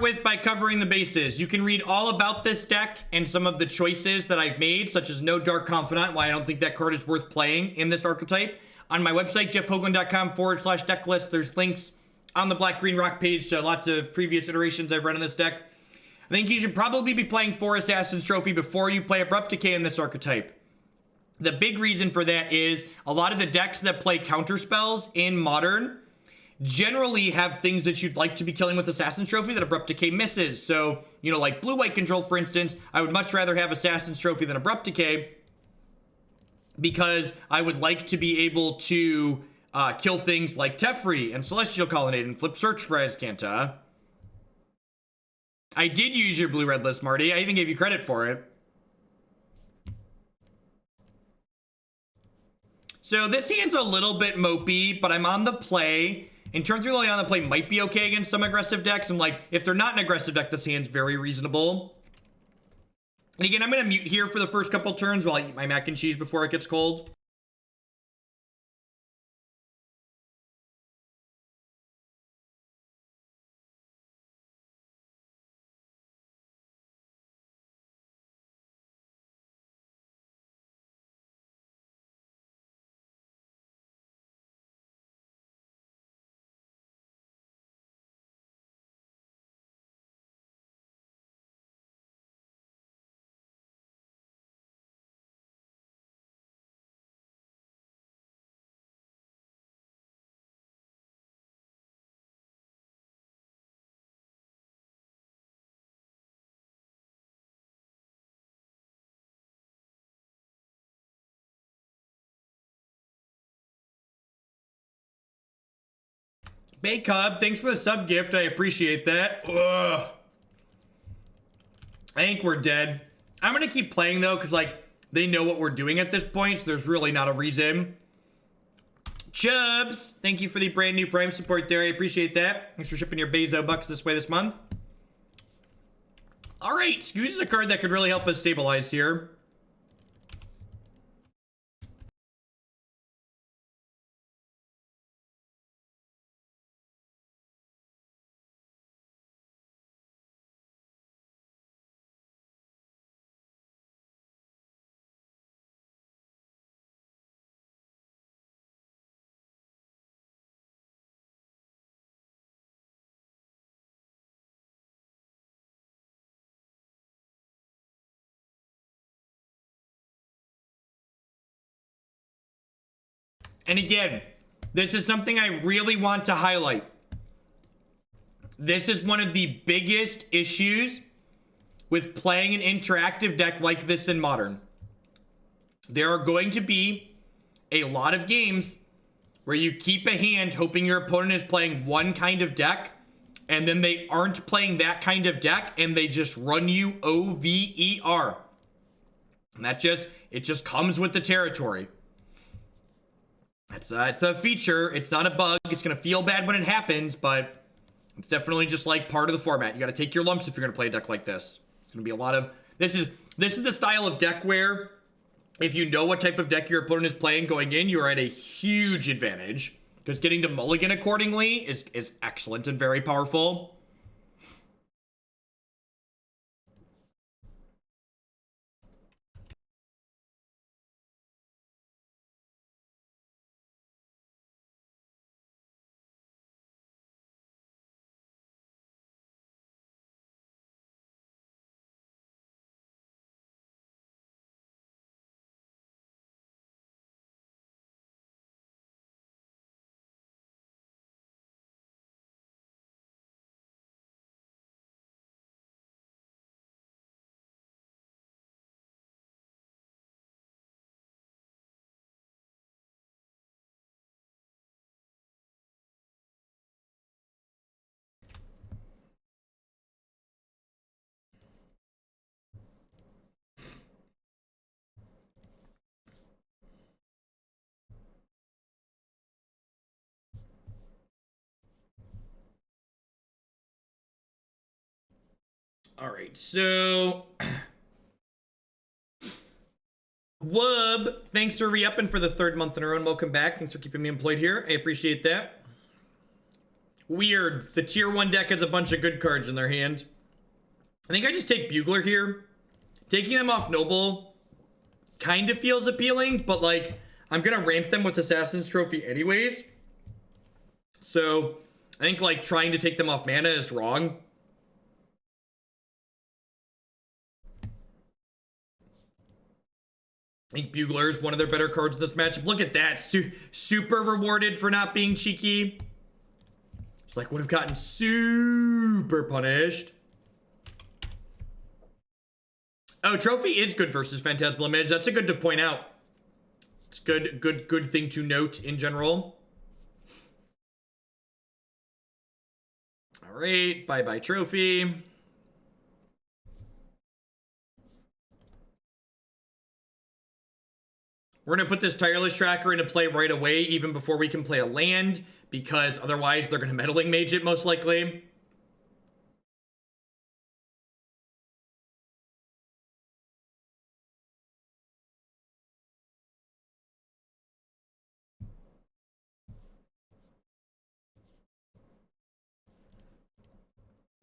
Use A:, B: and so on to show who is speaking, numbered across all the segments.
A: with by covering the bases. You can read all about this deck and some of the choices that I've made, such as no Dark Confidant, why I don't think that card is worth playing in this archetype, on my website, jeffhoagland.com/decklist. There's links on the Black Green Rock page to lots of previous iterations I've run in this deck. I think you should probably be playing 4 Assassin's Trophy before you play Abrupt Decay in this archetype. The big reason for that is a lot of the decks that play counter spells in Modern generally have things that you'd like to be killing with Assassin's Trophy that Abrupt Decay misses. So, you know, like Blue-White Control, for instance, I would much rather have Assassin's Trophy than Abrupt Decay because I would like to be able to kill things like Teferi and Celestial Colonnade and flip Search for Azcanta. I did use your blue-red list, Marty. I even gave you credit for it. So this hand's a little bit mopey, but I'm on the play. And turn 3 Liliana play might be okay against some aggressive decks. And like, if they're not an aggressive deck, this hand's very reasonable. And again, I'm going to mute here for the first couple turns while I eat my mac and cheese before it gets cold. Bay Cub, thanks for the sub gift. I appreciate that. Ugh. I think we're dead. I'm going to keep playing, though, because, like, they know what we're doing at this point, so there's really not a reason. Chubbs, thank you for the brand new Prime support there. I appreciate that. Thanks for shipping your Bezo bucks this way this month. All right, Scooze is a card that could really help us stabilize here. And again, this is something I really want to highlight. This is one of the biggest issues with playing an interactive deck like this in Modern. There are going to be a lot of games where you keep a hand hoping your opponent is playing one kind of deck, and then they aren't playing that kind of deck, and they just run you OVER. And it just comes with the territory. It's a feature. It's not a bug. It's going to feel bad when it happens, but it's definitely just like part of the format. You got to take your lumps if you're going to play a deck like this. It's going to be a lot of... This is the style of deck where if you know what type of deck your opponent is playing going in, you're at a huge advantage because getting to mulligan accordingly is excellent and very powerful. All right, so Wub, thanks for re-upping for the 3rd month in a row and welcome back. Thanks for keeping me employed here. I appreciate that. Weird. The tier 1 deck has a bunch of good cards in their hand. I think I just take Bugler here. Taking them off Noble kind of feels appealing, but like, I'm gonna ramp them with Assassin's Trophy anyways. So, I think like trying to take them off mana is wrong. I think Bugler is one of their better cards in this matchup. Look at that. Super rewarded for not being cheeky. It's like, would have gotten super punished. Oh, Trophy is good versus Phantasmal Image. That's a good to point out. It's good thing to note in general. All right, bye-bye Trophy. We're going to put this Tireless Tracker into play right away, even before we can play a land, because otherwise they're going to Meddling Mage it most likely.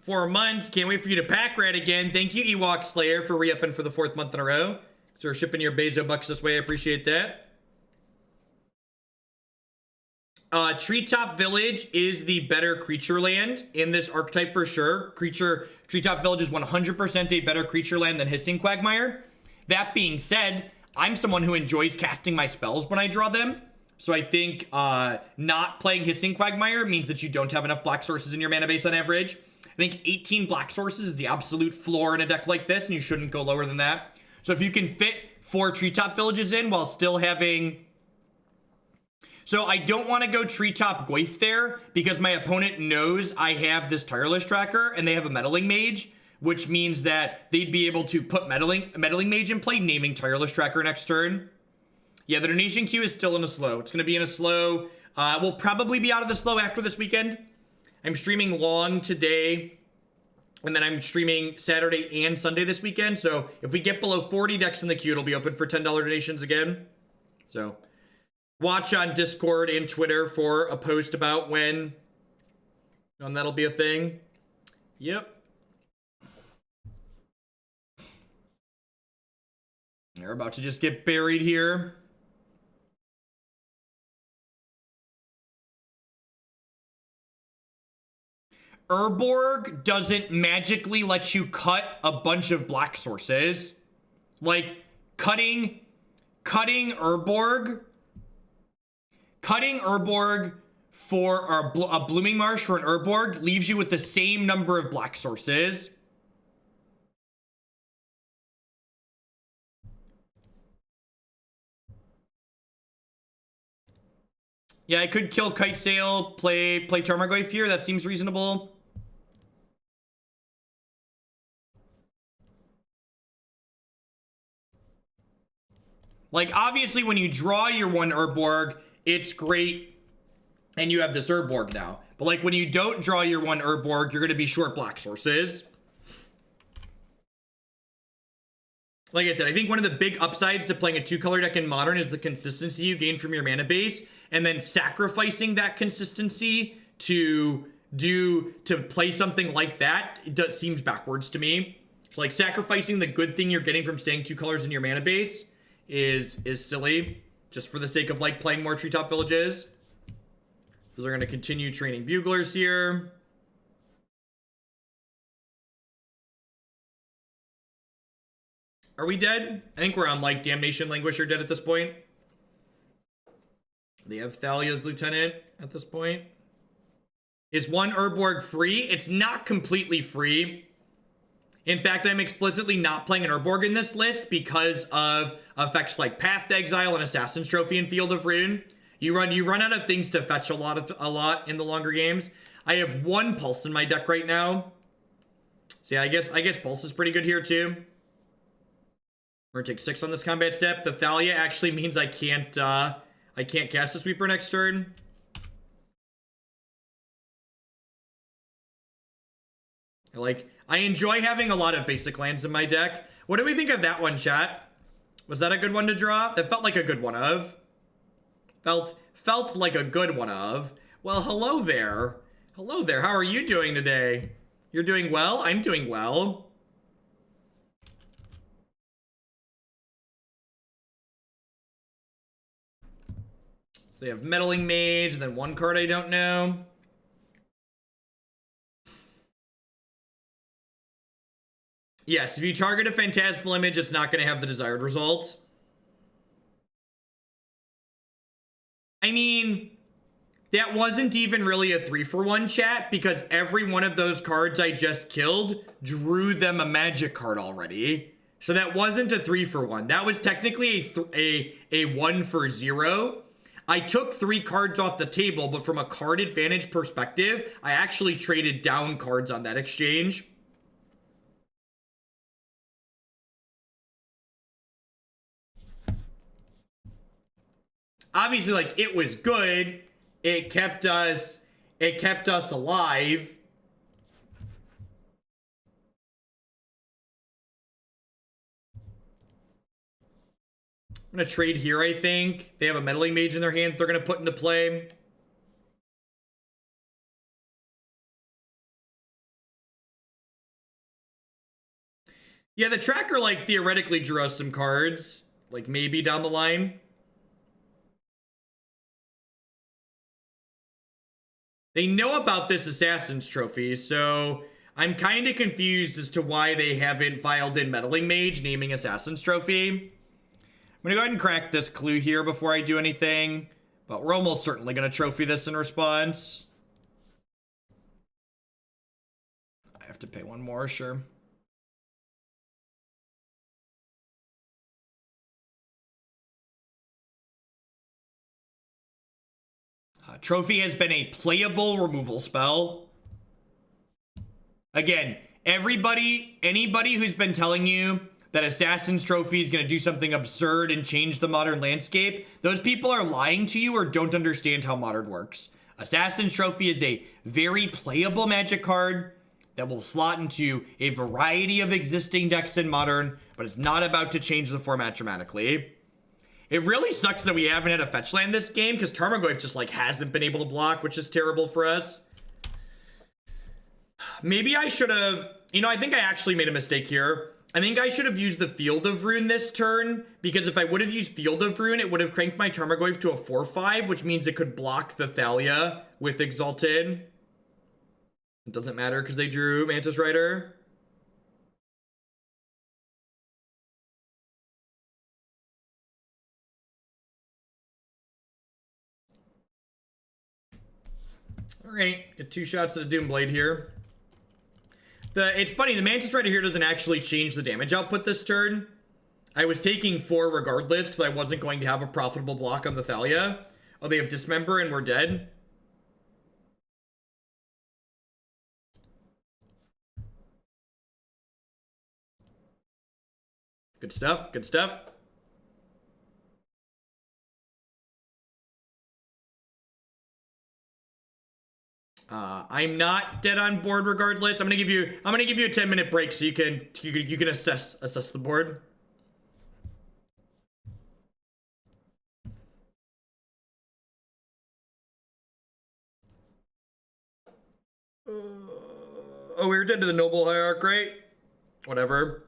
A: Four months. Can't wait for you to pack rat again. Thank you, Ewok Slayer, for re-upping for the 4th month in a row. So we're shipping your Bezo bucks this way. I appreciate that. Treetop Village is the better creature land in this archetype for sure. Treetop Village is 100% a better creature land than Hissing Quagmire. That being said, I'm someone who enjoys casting my spells when I draw them. So I think not playing Hissing Quagmire means that you don't have enough black sources in your mana base on average. I think 18 black sources is the absolute floor in a deck like this, and you shouldn't go lower than that. So if you can fit 4 Treetop Villages in while still having... So I don't want to go Treetop Goyf there, because my opponent knows I have this Tireless Tracker, and they have a Meddling Mage, which means that they'd be able to put Meddling Mage in play, naming Tireless Tracker next turn. Yeah, the donation queue is still in a slow. It's going to be in a slow. We'll probably be out of the slow after this weekend. I'm streaming long today, and then I'm streaming Saturday and Sunday this weekend. So if we get below 40 decks in the queue, it'll be open for $10 donations again. So watch on Discord and Twitter for a post about when that'll be a thing. Yep. They're about to just get buried here. Urborg doesn't magically let you cut a bunch of black sources. Like, cutting Urborg for a Blooming Marsh for an Urborg leaves you with the same number of black sources. Yeah, I could kill Kite Sail, play Tarmogoyf here. That seems reasonable. Like, obviously, when you draw your one Urborg, it's great, and you have this Urborg now. But, like, when you don't draw your one Urborg, you're going to be short black sources. Like I said, I think one of the big upsides to playing a 2-color deck in Modern is the consistency you gain from your mana base, and then sacrificing that consistency to play something like that, seems backwards to me. So, like, sacrificing the good thing you're getting from staying 2 colors in your mana base is silly, just for the sake of, like, playing more Treetop Villages. So they're going to continue training Buglers here. Are we dead? I think we're on, like, Damnation, Languish are dead at this point. They have Thalia's Lieutenant at this point. Is one Urborg free? It's not completely free. In fact, I'm explicitly not playing an Urborg in this list because of effects like Path to Exile and Assassin's Trophy and Field of Ruin. You run out of things to fetch a lot in the longer games. I have 1 Pulse in my deck right now. So yeah, I guess Pulse is pretty good here too. We're gonna take 6 on this combat step. The Thalia actually means I can't cast a Sweeper next turn. I enjoy having a lot of basic lands in my deck. What do we think of that one, chat? Was that a good one to draw? That felt like a good one of. Felt like a good one of. Well, hello there. Hello there, how are you doing today? You're doing well? I'm doing well. So they have Meddling Mage, and then one card I don't know. Yes, if you target a Phantasmal Image, it's not going to have the desired result. I mean, that wasn't even really a 3-for-1 chat, because every one of those cards I just killed drew them a magic card already. So that wasn't a 3-for-1. That was technically a 1-for-0. I took 3 cards off the table, but from a card advantage perspective, I actually traded down cards on that exchange. Obviously, like, it was good. It kept us alive. I'm gonna trade here, I think. They have a Meddling Mage in their hand they're gonna put into play. Yeah, the tracker, like, theoretically drew us some cards. Like, maybe down the line. They know about this Assassin's Trophy, so I'm kind of confused as to why they haven't filed in Meddling Mage naming Assassin's Trophy. I'm gonna go ahead and crack this clue here before I do anything, but we're almost certainly gonna trophy this in response. I have to pay one more, sure. Trophy has been a playable removal spell. Again, anybody who's been telling you that Assassin's Trophy is going to do something absurd and change the modern landscape, those people are lying to you or don't understand how Modern works. Assassin's Trophy is a very playable Magic card that will slot into a variety of existing decks in Modern, but it's not about to change the format dramatically. It really sucks that we haven't had a fetch land this game, because Tarmogoyf just, like, hasn't been able to block, which is terrible for us. Maybe I should have... You know, I think I actually made a mistake here. I think I should have used the Field of Ruin this turn, because if I would have used Field of Ruin, it would have cranked my Tarmogoyf to a 4-5, which means it could block the Thalia with Exalted. It doesn't matter, because they drew Mantis Rider. Alright, get 2 shots at a Doomblade here. It's funny, the Mantis Rider here doesn't actually change the damage output this turn. I was taking 4 regardless, because I wasn't going to have a profitable block on the Thalia. Oh, they have Dismember and we're dead. Good stuff, good stuff. I'm not dead on board regardless. I'm gonna give you a 10-minute break so you can assess the board. Oh, we were dead to the Noble Hierarch, right? Whatever.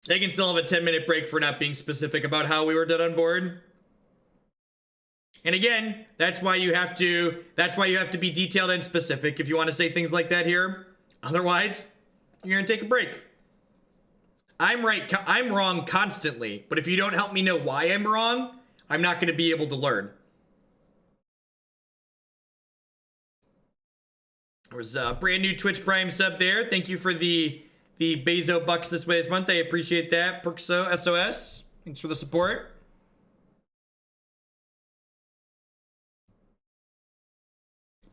A: They can still have a 10-minute break for not being specific about how we were dead on board. And again, that's why you have to be detailed and specific if you want to say things like that here. Otherwise, you're gonna take a break. I'm wrong constantly, but if you don't help me know why I'm wrong, I'm not gonna be able to learn. There was a brand new Twitch Prime sub there. Thank you for the Bezo bucks this month. I appreciate that. Perkso SOS. Thanks for the support.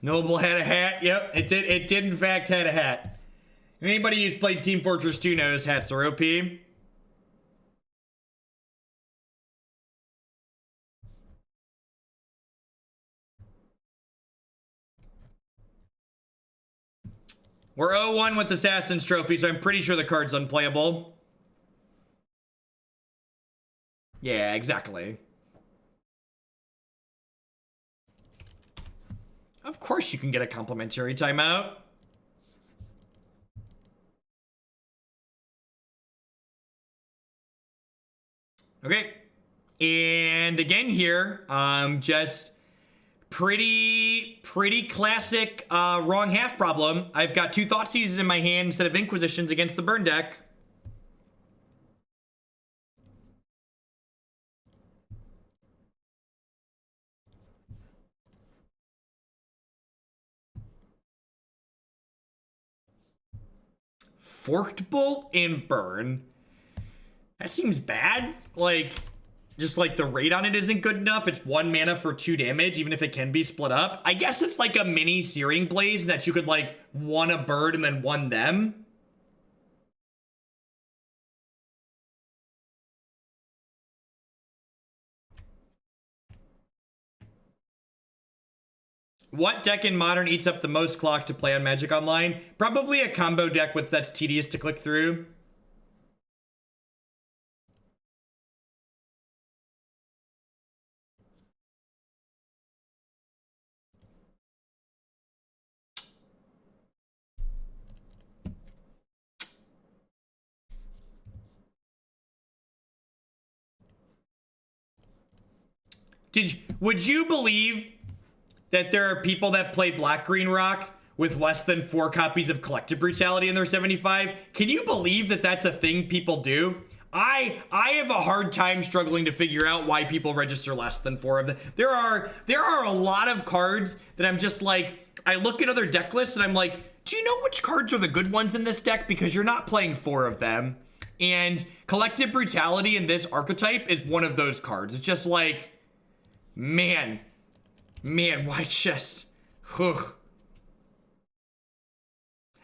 A: Noble had a hat. Yep, it did in fact had a hat. Anybody who's played Team Fortress 2 knows hats are OP. We're 0-1 with Assassin's Trophy, so I'm pretty sure the card's unplayable. Yeah, exactly. Of course you can get a complimentary timeout. Okay. And again here, just pretty classic wrong half problem. I've got 2 Thoughtseizes in my hand instead of Inquisitions against the burn deck. Forked Bolt and Burn. That seems bad. Like, just like the rate on it isn't good enough. It's 1 mana for 2 damage, even if it can be split up. I guess it's like a mini Searing Blaze that you could like 1 a bird and then 1 them. What deck in Modern eats up the most clock to play on Magic Online? Probably a combo deck that's tedious to click through. Would you believe that there are people that play Black-Green Rock with less than 4 copies of Collective Brutality in their 75? Can you believe that that's a thing people do? I have a hard time struggling to figure out why people register less than 4 of them. There are a lot of cards that I'm just like, I look at other deck lists and I'm like, do you know which cards are the good ones in this deck? Because you're not playing 4 of them. And Collective Brutality in this archetype is one of those cards. It's just like, man, why just, ugh.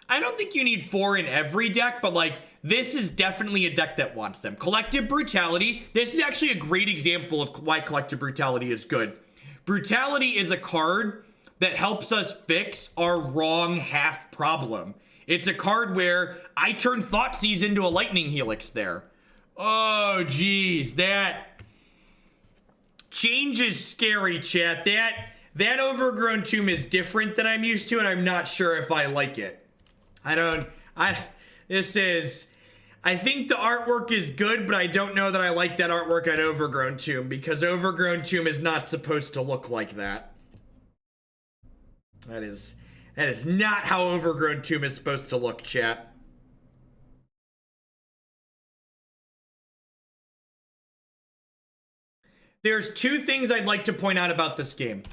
A: I don't think you need 4 in every deck, but like, this is definitely a deck that wants them. Collective Brutality, this is actually a great example of why Collective Brutality is good. Brutality is a card that helps us fix our wrong half problem. It's a card where I turn Thoughtseize into a Lightning Helix there. Oh, geez, that change is scary, chat. That Overgrown Tomb is different than I'm used to, and I'm not sure if I like it. I think the artwork is good, but I don't know that I like that artwork on Overgrown Tomb, because Overgrown Tomb is not supposed to look like that. That is not how Overgrown Tomb is supposed to look, chat. There's 2 things I'd like to point out about this game.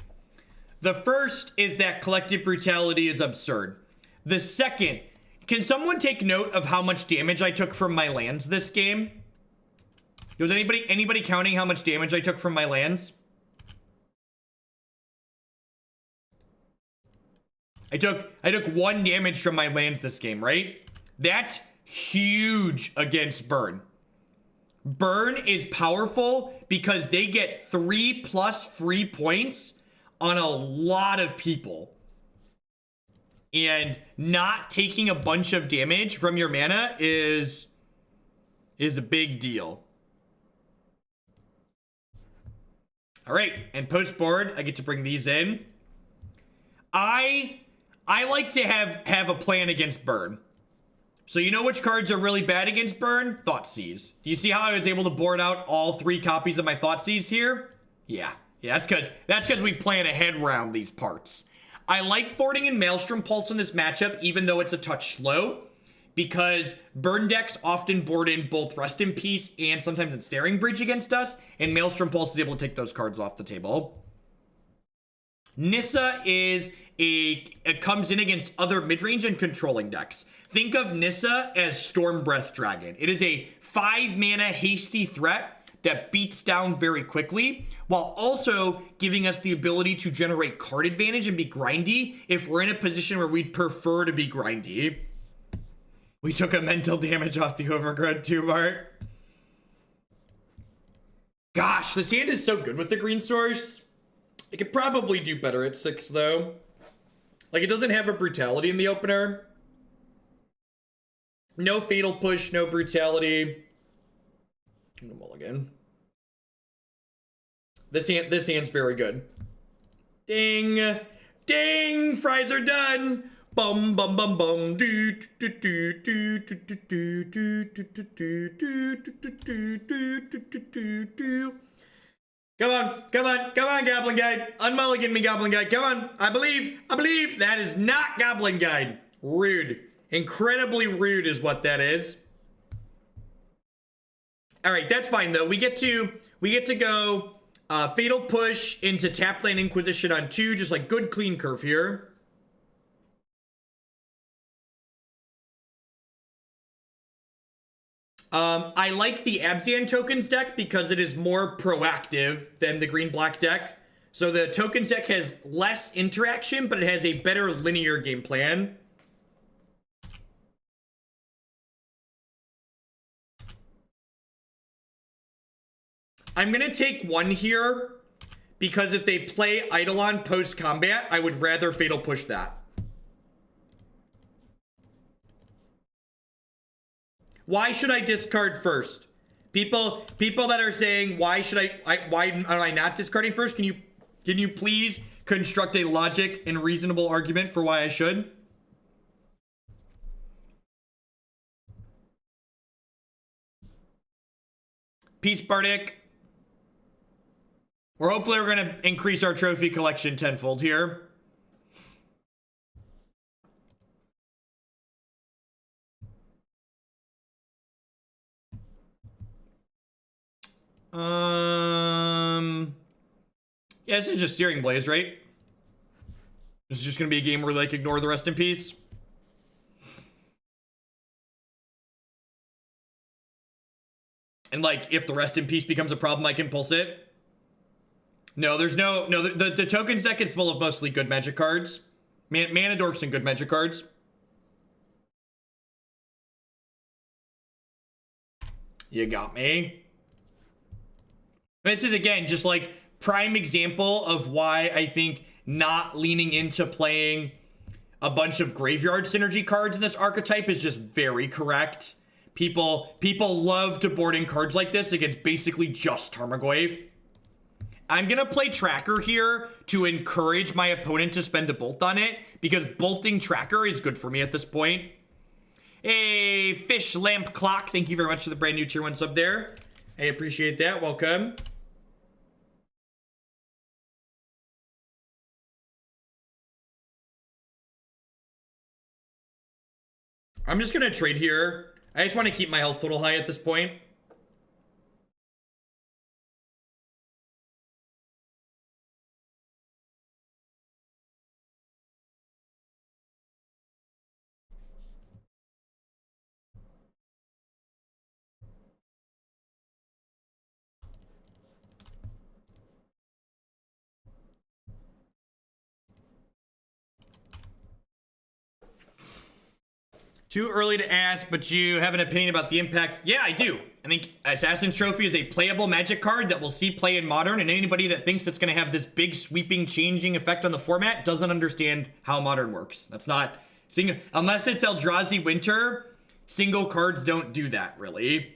A: The first is that Collective Brutality is absurd. The second, can someone take note of how much damage I took from my lands this game? Was anybody counting how much damage I took from my lands? I took 1 damage from my lands this game, right? That's huge against Burn. Burn is powerful because they get 3+ free points on a lot of people. And not taking a bunch of damage from your mana is a big deal. All right, and post board, I get to bring these in. I like to have a plan against Burn. So you know which cards are really bad against Burn? Thoughtseize. Do you see how I was able to board out all 3 copies of my Thoughtseize here? Yeah, that's because we plan ahead around these parts. I like boarding in Maelstrom Pulse in this matchup, even though it's a touch slow, because Burn decks often board in both Rest in Peace and sometimes Ensnaring Bridge against us, and Maelstrom Pulse is able to take those cards off the table. Nissa it comes in against other mid-range and controlling decks. Think of Nissa as Storm Breath Dragon. It is a 5-mana hasty threat that beats down very quickly, while also giving us the ability to generate card advantage and be grindy if we're in a position where we'd prefer to be grindy. We took a mental damage off the Overgrown Tomb art. Gosh, this hand is so good with the green source. It could probably do better at 6, though. Like, it doesn't have a Brutality in the opener. No Fatal Push, no Brutality. No mulligan. This hand's very good. Ding. Ding! Fries are done! Bum bum bum bum. Do do do do do do do do do do do do. Come on, come on, come on, Goblin Guide. Unmulligan me, Goblin Guide. Come on. I believe. That is not Goblin Guide. Rude. Incredibly rude is what that is. All right, that's fine though. We get to go Fatal Push into Tap Lane Inquisition on 2, just like good clean curve here. I like the Abzan tokens deck because it is more proactive than the green-black deck. So the tokens deck has less interaction, but it has a better linear game plan. I'm gonna take 1 here because if they play Eidolon post-combat, I would rather Fatal Push that. Why should I discard first? People that are saying why am I not discarding first? Can you please construct a logic and reasonable argument for why I should? Peace Bardic. Or hopefully we're gonna increase our trophy collection tenfold here. Yeah, this is just Searing Blaze, right? This is just gonna be a game where like ignore the Rest in Peace. And like, if the Rest in Peace becomes a problem, I can pulse it. No, there's no, the tokens deck is full of mostly good magic cards. Mana Dorks and good magic cards. You got me. This is, again, just like prime example of why I think not leaning into playing a bunch of graveyard synergy cards in this archetype is just very correct. People love to board in cards like this against basically just Tarmogoyf. I'm gonna play Tracker here to encourage my opponent to spend a bolt on it, because bolting Tracker is good for me at this point. Hey, Fish Lamp Clock, thank you very much for the brand new tier 1 sub there. I appreciate that, welcome. I'm just gonna trade here. I just want to keep my health total high at this point. Too early to ask, but you have an opinion about the impact? Yeah, I do. I think Assassin's Trophy is a playable Magic card that we'll see play in Modern, and anybody that thinks it's going to have this big, sweeping, changing effect on the format doesn't understand how Modern works. That's not... Unless it's Eldrazi Winter, single cards don't do that, really.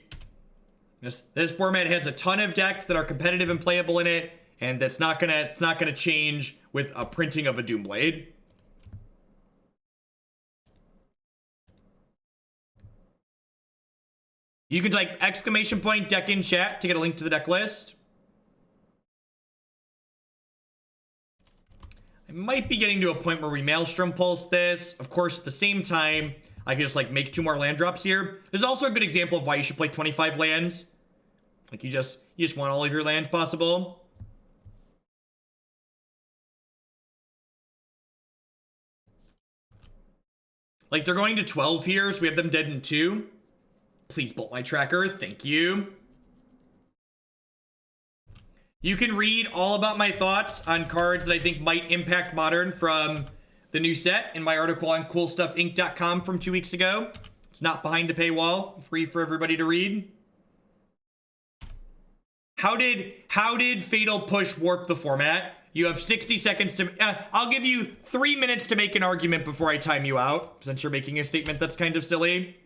A: This format has a ton of decks that are competitive and playable in it, and that's not gonna change with a printing of a Doomblade. You can type ! deck in chat to get a link to the deck list. I might be getting to a point where we Maelstrom Pulse this. Of course, at the same time, I can just like make 2 more land drops here. There's also a good example of why you should play 25 lands. Like you just want all of your lands possible. Like they're going to 12 here, so we have them dead in 2. Please bolt my Tracker, thank you. You can read all about my thoughts on cards that I think might impact Modern from the new set in my article on coolstuffinc.com from 2 weeks ago. It's not behind a paywall, free for everybody to read. How did Fatal Push warp the format? You have 60 seconds to... I'll give you 3 minutes to make an argument before I time you out, since you're making a statement that's kind of silly.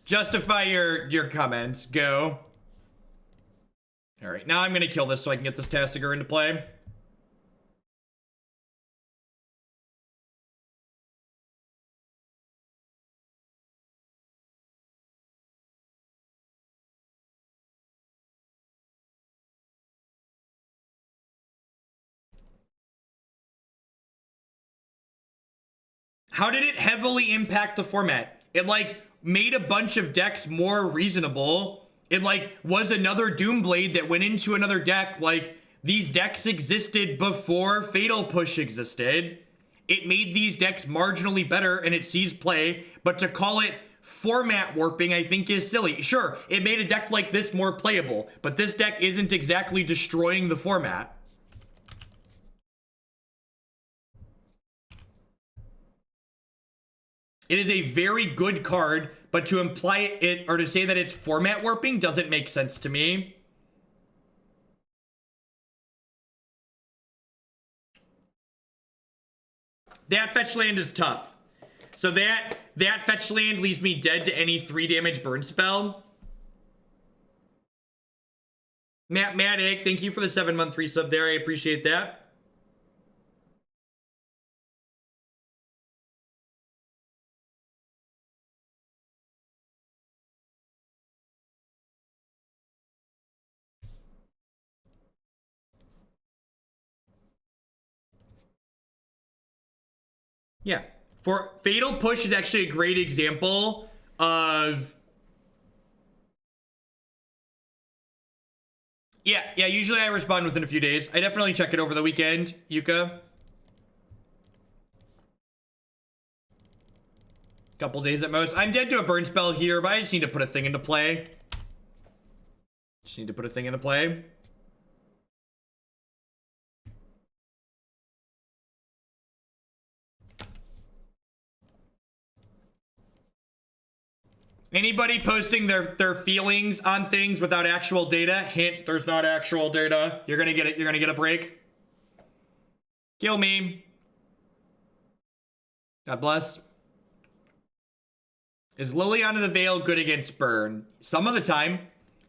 A: Justify your comments. Go. All right, now I'm going to kill this so I can get this Tasigur into play. How did it heavily impact the format? It like made a bunch of decks more reasonable. It like was another Doomblade that went into another deck. Like these decks existed before Fatal Push existed. It made these decks marginally better and it sees play, but to call it format warping, I think is silly. Sure, it made a deck like this more playable, but this deck isn't exactly destroying the format. It is a very good card, but to imply it or to say that it's format warping doesn't make sense to me. That fetch land is tough. So that fetch land leaves me dead to any 3 damage burn spell. Matt Egg, thank you for the 7-month resub there. I appreciate that. Yeah. For Fatal Push is actually a great example of... Yeah, usually I respond within a few days. I definitely check it over the weekend, Yuka. Couple days at most. I'm dead to a burn spell here, but I just need to put a thing into play. Anybody posting their feelings on things without actual data? Hint, there's not actual data. You're gonna get it. You're gonna get a break. Kill me. God bless. Is Liliana the Veil good against burn? Some of the time.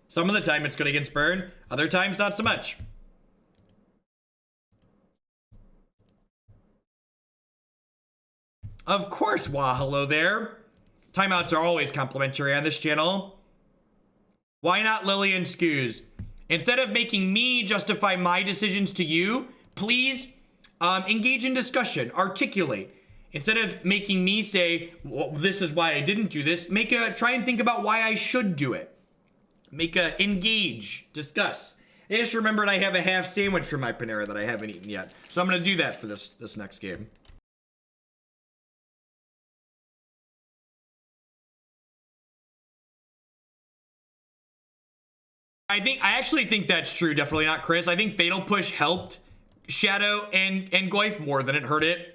A: Some of the time it's good against burn. Other times not so much. Of course, wah, hello there. Timeouts are always complimentary on this channel. Why not Lillian Scoos? Instead of making me justify my decisions to you, please engage in discussion, articulate. Instead of making me say, well, this is why I didn't do this, try and think about why I should do it. Engage, discuss. I just remembered I have a half sandwich from my Panera that I haven't eaten yet. So I'm gonna do that for this next game. I actually think that's true. Definitely not Chris. I think Fatal Push helped Shadow and Goyf more than it hurt it.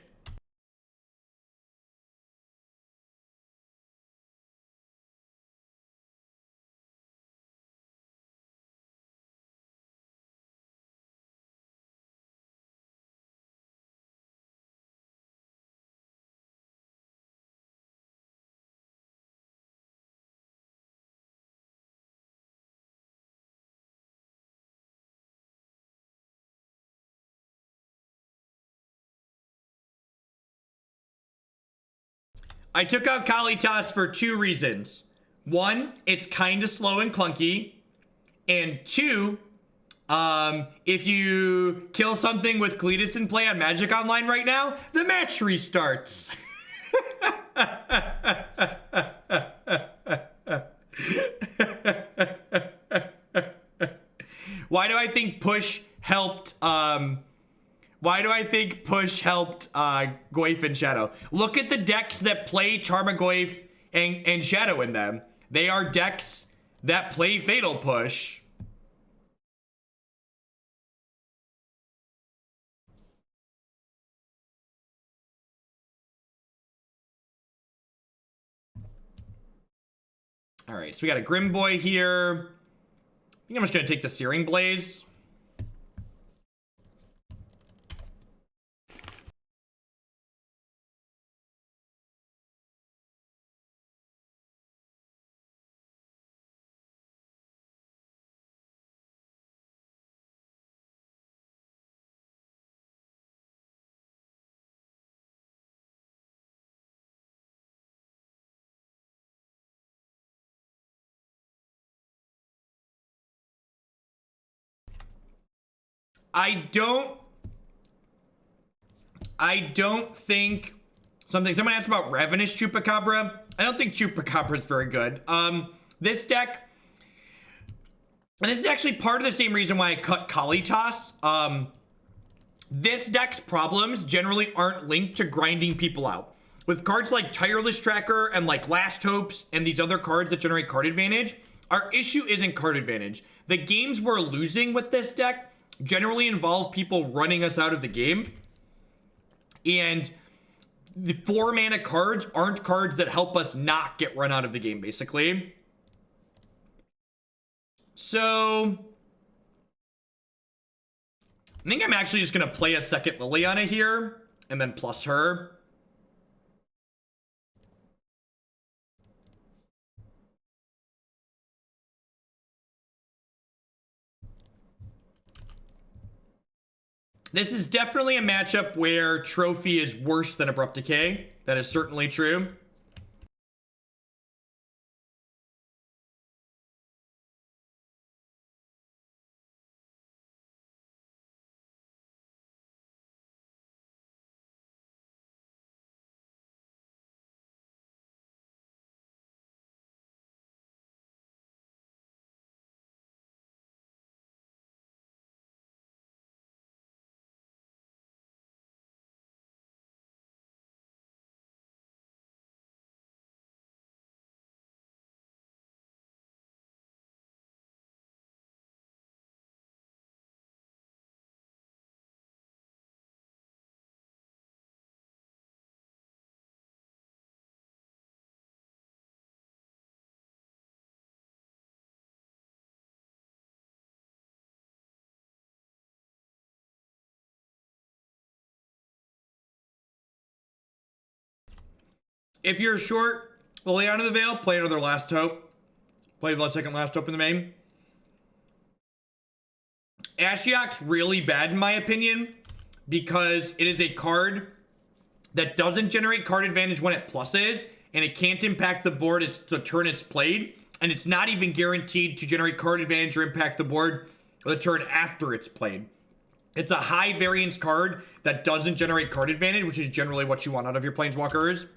A: I took out Kalitas for 2 reasons. 1, it's kind of slow and clunky. And 2, if you kill something with Cletus in play on Magic Online right now, the match restarts. Why do I think push helped Goyf and Shadow? Look at the decks that play Tarmogoyf and Shadow in them. They are decks that play Fatal Push. All right, so we got a Grim Boy here. I think I'm just gonna take the Searing Blaze. I don't think someone asked about Ravenous Chupacabra. I don't think Chupacabra is very good. This deck, and this is actually part of the same reason why I cut Kalitas. This deck's problems generally aren't linked to grinding people out. With cards like Tireless Tracker and like Last Hopes and these other cards that generate card advantage, our issue isn't card advantage. The games we're losing with this deck generally involve people running us out of the game. And the 4 mana cards aren't cards that help us not get run out of the game, basically. So I think I'm actually just going to play a second Liliana here and then plus her. This is definitely a matchup where Trophy is worse than Abrupt Decay. That is certainly true. If you're short Liliana the Veil, play another Last Hope. Play the second Last Hope in the main. Ashiok's really bad in my opinion because it is a card that doesn't generate card advantage when it pluses, and it can't impact the board the turn it's played, and it's not even guaranteed to generate card advantage or impact the board the turn after it's played. It's a high variance card that doesn't generate card advantage, which is generally what you want out of your Planeswalkers.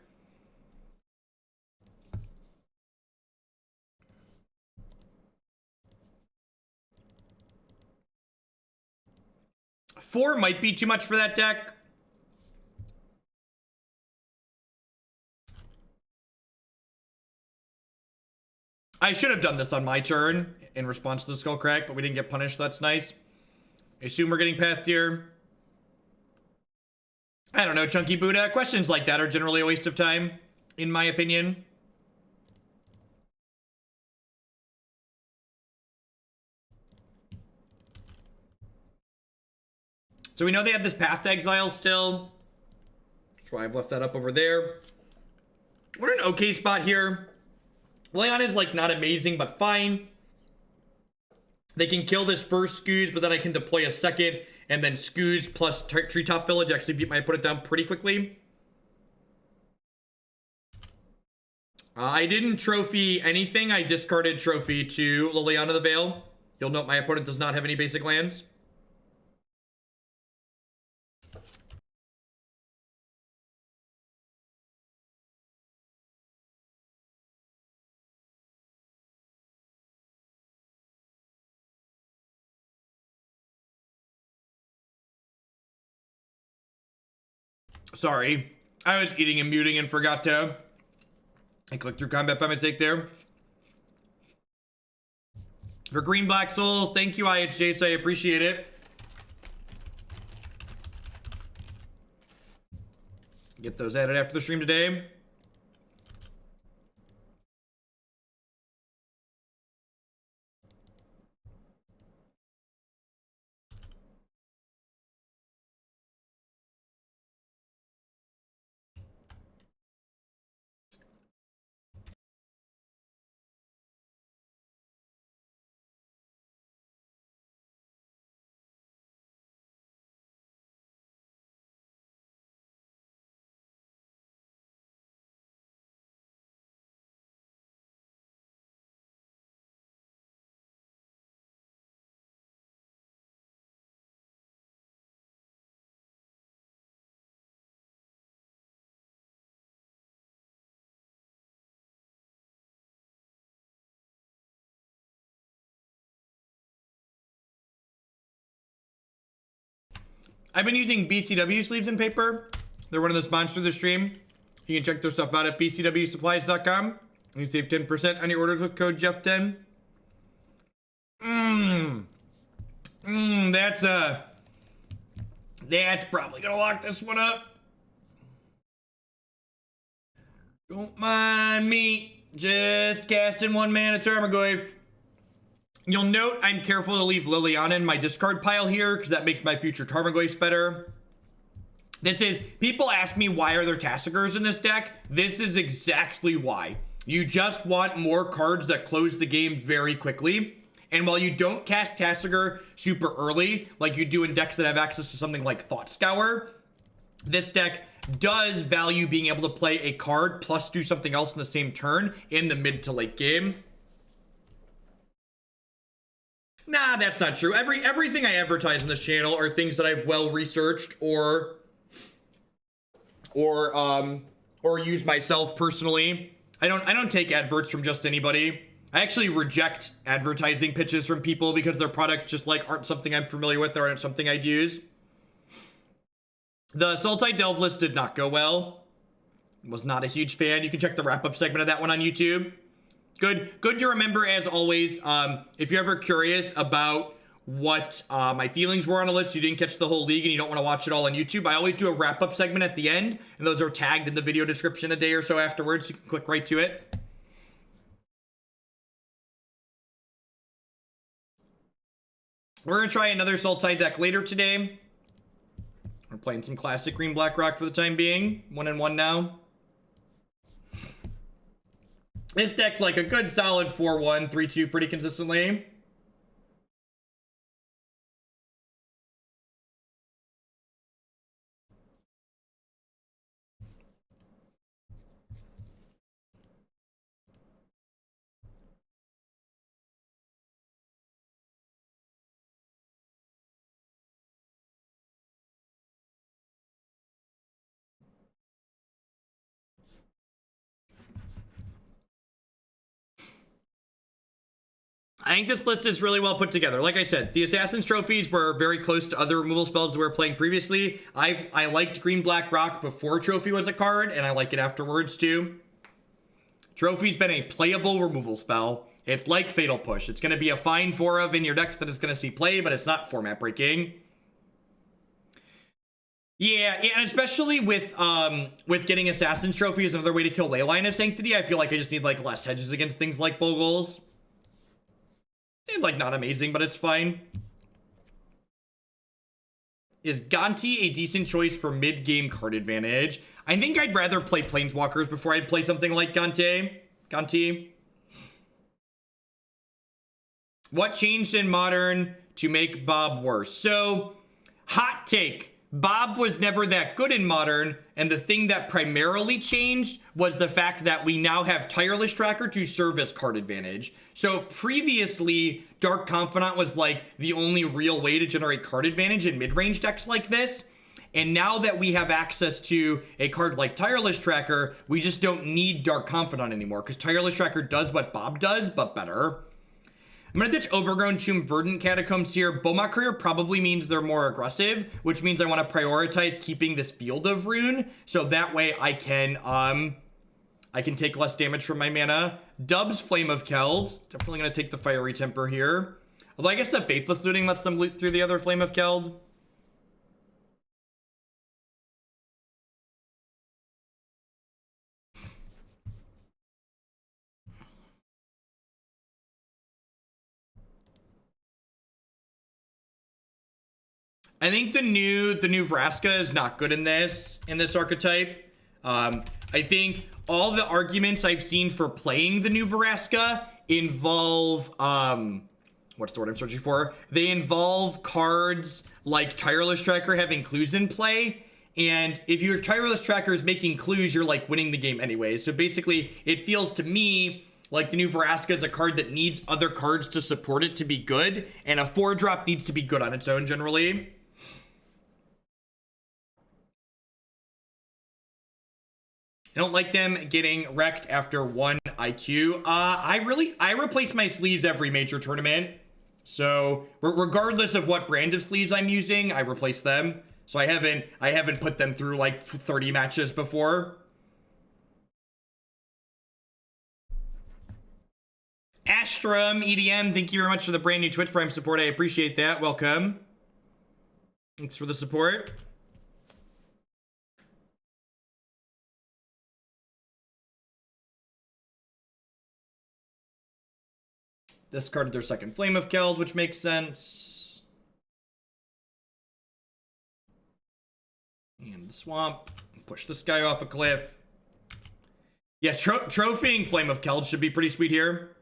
A: Four might be too much for that deck. I should have done this on my turn in response to the Skull Crack, but we didn't get punished. So that's nice. I assume we're getting Path Tier. I don't know, Chunky Buddha. Questions like that are generally a waste of time, in my opinion. So we know they have this Path to Exile still. That's why I've left that up over there. We're in an okay spot here. Liliana is like not amazing, but fine. They can kill this first Scooze, but then I can deploy a second, and then Scooze plus Treetop Village actually beat my opponent down pretty quickly. I didn't trophy anything. I discarded trophy to Liliana the Veil. You'll note my opponent does not have any basic lands. Sorry, I was eating and muting and forgot to. I clicked through combat by mistake there. For Green Black Souls, thank you, IHJ, I appreciate it. Get those added after the stream today. I've been using BCW sleeves and paper. They're one of the sponsors of the stream. You can check their stuff out at bcwsupplies.com. You can save 10% on your orders with code Jeff10. That's probably gonna lock this one up. Don't mind me just casting 1 mana Tarmogoyf. You'll note I'm careful to leave Liliana in my discard pile here because that makes my future Tarmogoyfs better. People ask me why are there Tasigurs in this deck? This is exactly why. You just want more cards that close the game very quickly. And while you don't cast Tasigur super early, like you do in decks that have access to something like Thought Scour, this deck does value being able to play a card plus do something else in the same turn in the mid to late game. Nah, that's not true. Everything I advertise on this channel are things that I've well researched or use myself personally. I don't take adverts from just anybody. I actually reject advertising pitches from people because their products just like aren't something I'm familiar with or aren't something I'd use. The Sultai Delve list did not go well. Was not a huge fan. You can check the wrap-up segment of that one on YouTube. Good to remember, as always. If you're ever curious about what my feelings were on a list, you didn't catch the whole league and you don't want to watch it all on YouTube, I always do a wrap-up segment at the end, and those are tagged in the video description a day or so afterwards. You can click right to it. We're going to try another Sultai deck later today. We're playing some classic green black rock for the time being. 1-1 now. This deck's like a good solid 4-1, 3-2 pretty consistently. I think this list is really well put together. Like I said, the Assassin's Trophies were very close to other removal spells that we were playing previously. I liked Green Black Rock before Trophy was a card, and I like it afterwards too. Trophy's been a playable removal spell. It's like Fatal Push. It's going to be a fine 4 of in your decks that it's going to see play, but it's not format breaking. Yeah, and especially with getting Assassin's Trophy as another way to kill Leyline of Sanctity, I feel like I just need like less hedges against things like Bogles. It's like not amazing, but it's fine. Is Gonti a decent choice for mid-game card advantage? I think I'd rather play Planeswalkers before I'd play something like Gonti. What changed in Modern to make Bob worse? So, hot take. Bob was never that good in Modern, and the thing that primarily changed was the fact that we now have Tireless Tracker to serve as card advantage. So previously, Dark Confidant was like the only real way to generate card advantage in mid-range decks like this. And now that we have access to a card like Tireless Tracker, we just don't need Dark Confidant anymore, because Tireless Tracker does what Bob does, but better. I'm going to ditch Overgrown Tomb, Verdant Catacombs here. Bomat Courier probably means they're more aggressive, which means I want to prioritize keeping this Field of Rune, so that way I can take less damage from my mana. Dubs Flame of Keld. Definitely going to take the Fiery Temper here. Although I guess the Faithless Looting lets them loot through the other Flame of Keld. I think the new Vraska is not good in this archetype. I think all the arguments I've seen for playing the new Vraska involve what's the word I'm searching for? They involve cards like Tireless Tracker having clues in play. And if your Tireless Tracker is making clues, you're like winning the game anyway. So basically, it feels to me like the new Vraska is a card that needs other cards to support it to be good, and a 4-drop needs to be good on its own generally. I don't like them getting wrecked after 1 IQ. I replace my sleeves every major tournament. So regardless of what brand of sleeves I'm using, I replace them. So I haven't put them through like 30 matches before. Astrum EDM, thank you very much for the brand new Twitch Prime support. I appreciate that. Welcome. Thanks for the support. Discarded their second Flame of Keld, which makes sense. And the swamp. Push this guy off a cliff. Yeah, trophying Flame of Keld should be pretty sweet here.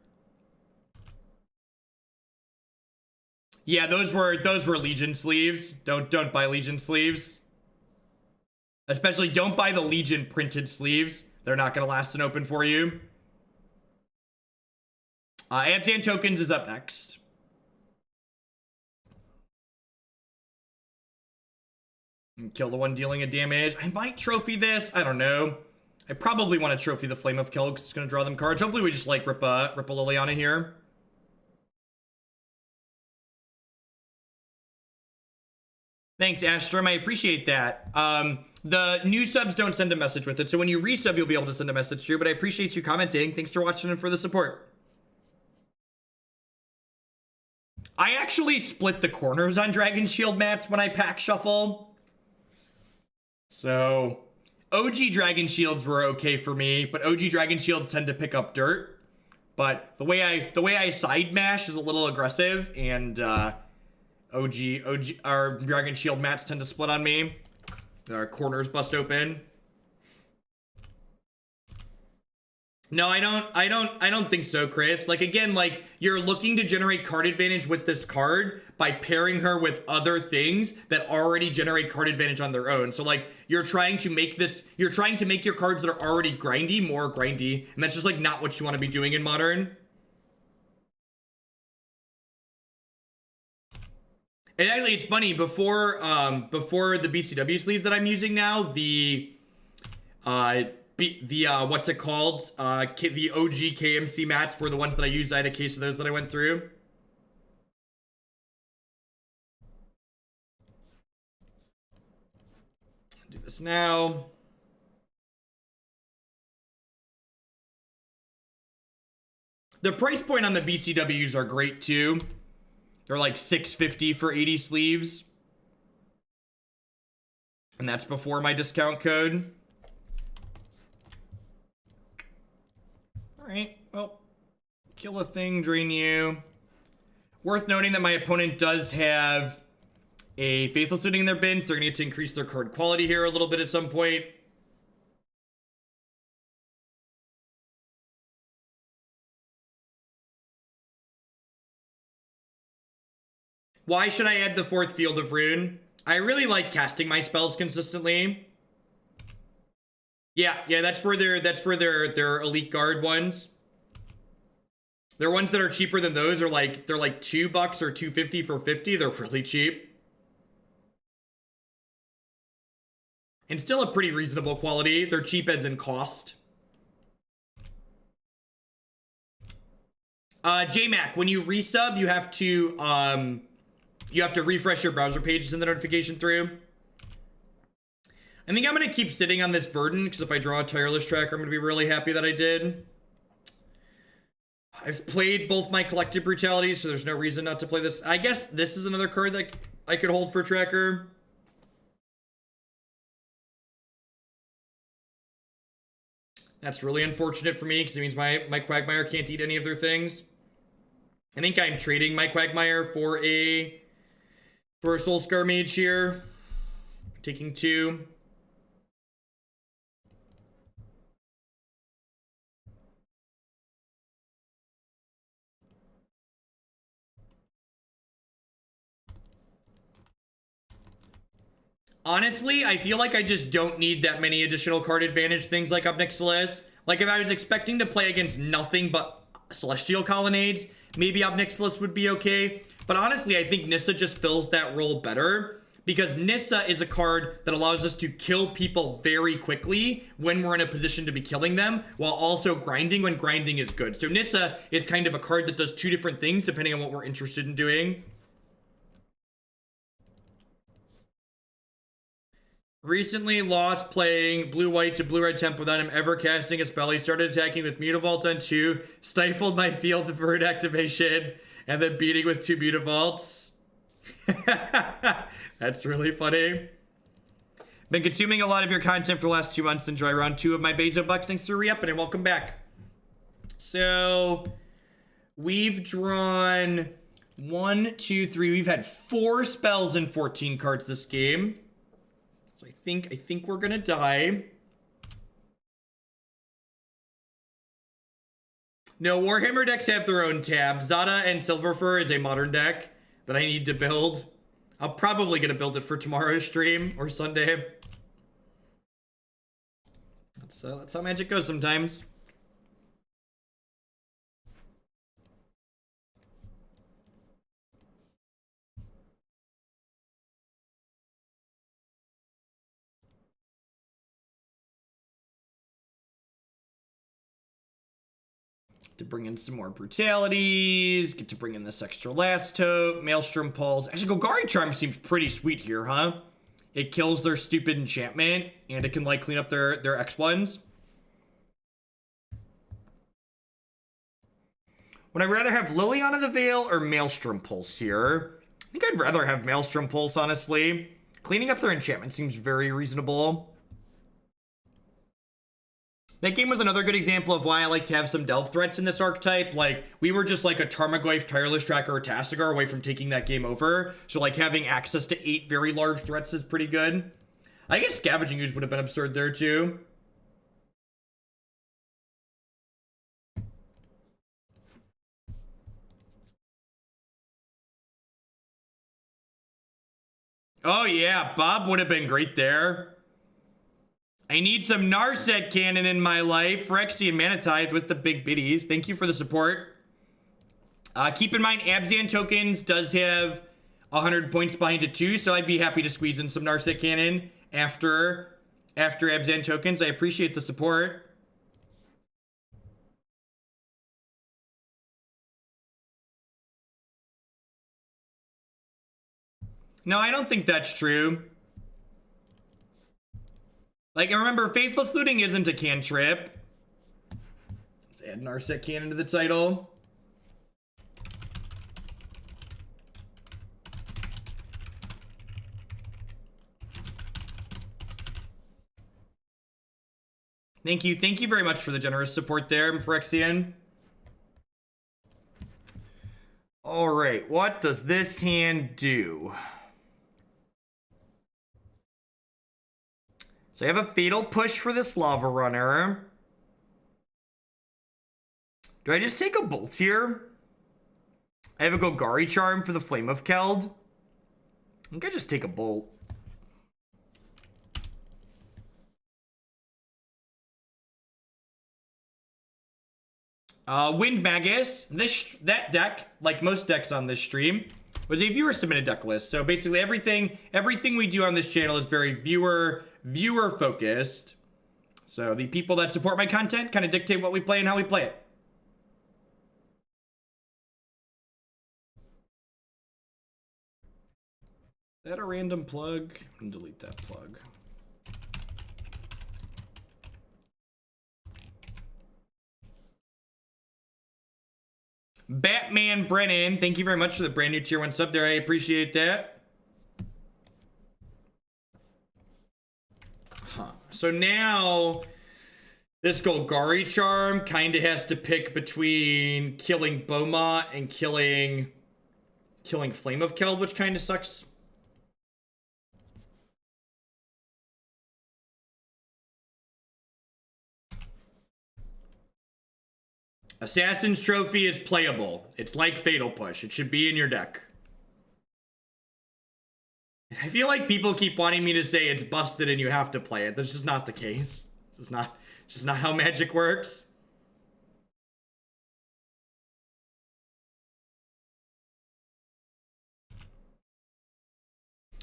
A: Yeah, those were Legion sleeves. Don't buy Legion sleeves. Especially don't buy the Legion printed sleeves. They're not gonna last an open for you. Abzan Tokens is up next. And kill the one dealing a damage. I might trophy this. I don't know. I probably want to trophy the Flame of Keld because it's going to draw them cards. Hopefully we just like rip a Liliana here. Thanks, Astrum. I appreciate that. The new subs don't send a message with it. So when you resub, you'll be able to send a message through. But I appreciate you commenting. Thanks for watching and for the support. I actually split the corners on Dragon Shield mats when I pack shuffle. So OG Dragon Shields were okay for me, but OG Dragon Shields tend to pick up dirt. But the way I side mash is a little aggressive, and our Dragon Shield mats tend to split on me. Our corners bust open. No, I don't think so, Chris. Like, again, like, you're looking to generate card advantage with this card by pairing her with other things that already generate card advantage on their own. So, like, you're trying to make your cards that are already grindy more grindy, and that's just, like, not what you want to be doing in Modern. And actually, it's funny, before the BCW sleeves that I'm using now, what's it called? The OG KMC mats were the ones that I used. I had a case of those that I went through. Do this now. The price point on the BCWs are great too. They're like $6.50 for 80 sleeves. And that's before my discount code. Alright, well, kill a thing, drain you. Worth noting that my opponent does have a Faithful sitting in their bin, so they're going to get to increase their card quality here a little bit at some point. Why should I add the fourth Field of Rune? I really like casting my spells consistently. Yeah, that's for their elite guard ones. Their ones that are cheaper than those are like, they're like $2 or $2.50 for 50. They're really cheap. And still a pretty reasonable quality. They're cheap as in cost. JMac, when you resub, you have to refresh your browser page to send the notification through. I think I'm going to keep sitting on this Verdant, because if I draw a Tireless Tracker, I'm going to be really happy that I did. I've played both my Collective Brutality, so there's no reason not to play this. I guess this is another card that I could hold for Tracker. That's really unfortunate for me, because it means my Quagmire can't eat any of their things. I think I'm trading my Quagmire for a Soulscar Mage here. Taking 2. Honestly, I feel like I just don't need that many additional card advantage things like up next to Liz. Like, if I was expecting to play against nothing but Celestial Colonnades, maybe Ob Nixilis would be okay. But honestly, I think Nissa just fills that role better, because Nissa is a card that allows us to kill people very quickly when we're in a position to be killing them, while also grinding when grinding is good. So Nissa is kind of a card that does 2 different things depending on what we're interested in doing. Recently lost playing blue-white to blue-red temp without him ever casting a spell. He started attacking with Mutavault on 2, stifled my field to Bird activation, and then beating with 2 Mutavaults. That's really funny. Been consuming a lot of your content for the last 2 months. Enjoy round 2 of my Bezo Bucks. Thanks for re-upping and welcome back. So, we've drawn 1, 2, 3. We've had 4 spells and 14 cards this game. So I think we're gonna die. No, Warhammer decks have their own tab. Zada and Silverfur is a modern deck that I need to build. I'm probably gonna build it for tomorrow's stream or Sunday. That's how Magic goes sometimes. To bring in some more brutalities, get to bring in this extra last tote, Maelstrom Pulse. Actually, Golgari Charm seems pretty sweet here, huh? It kills their stupid enchantment, and it can, like, clean up their X1s. Would I rather have Liliana the Veil or Maelstrom Pulse here? I think I'd rather have Maelstrom Pulse, honestly. Cleaning up their enchantment seems very reasonable. That game was another good example of why I like to have some delve threats in this archetype. Like, we were just like a Tarmogoyf, Tireless Tracker, or Tasigur away from taking that game over. So, like, having access to 8 very large threats is pretty good. I guess Scavenging Ooze would have been absurd there, too. Oh, yeah, Bob would have been great there. I need some Narset cannon in my life. Phyrexian Manatithe with the big biddies. Thank you for the support. Keep in mind, Abzan tokens does have 100 points behind it too, so I'd be happy to squeeze in some Narset cannon after Abzan tokens. I appreciate the support. No, I don't think that's true. Like, remember, Faithless Looting isn't a cantrip. Let's add Narset Cannon to the title. Thank you. Thank you very much for the generous support there, Phyrexian. Alright, what does this hand do? So I have a Fatal Push for this Lava Runner. Do I just take a Bolt here? I have a Golgari Charm for the Flame of Keld. I think I just take a Bolt. Wind Magus. That deck, like most decks on this stream, was a viewer submitted deck list. So basically everything we do on this channel is very viewer focused. So the people that support my content kind of dictate what we play and how we play it. Is that a random plug? I'm gonna delete that plug. Batman Brennan, thank you very much for the brand new tier 1 sub there. I appreciate that. So now this Golgari Charm kind of has to pick between killing Beaumont and killing Flame of Keld, which kind of sucks. Assassin's Trophy is playable. It's like Fatal Push. It should be in your deck. I feel like people keep wanting me to say it's busted and you have to play it. That's just not the case. It's just not how Magic works.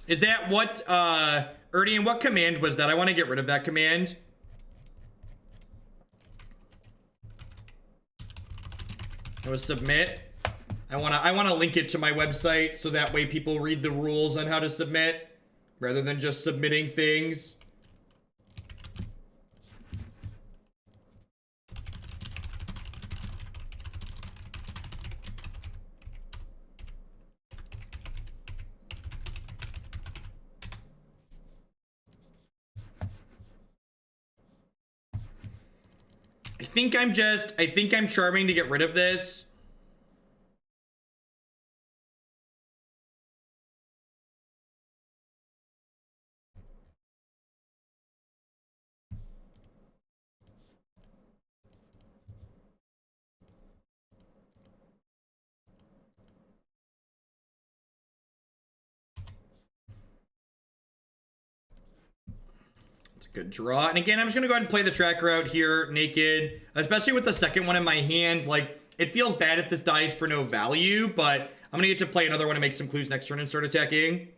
A: Is that what, Erdian, what command was that? I want to get rid of that command. It was submit. I wanna link it to my website so that way people read the rules on how to submit. rather than just submitting things. I think I'm charming to get rid of this. Good draw. And again, I'm just going to go ahead and play the tracker out here naked, especially with the second one in my hand. Like, it feels bad if this dies for no value, but I'm going to get to play another one and make some clues next turn and start attacking.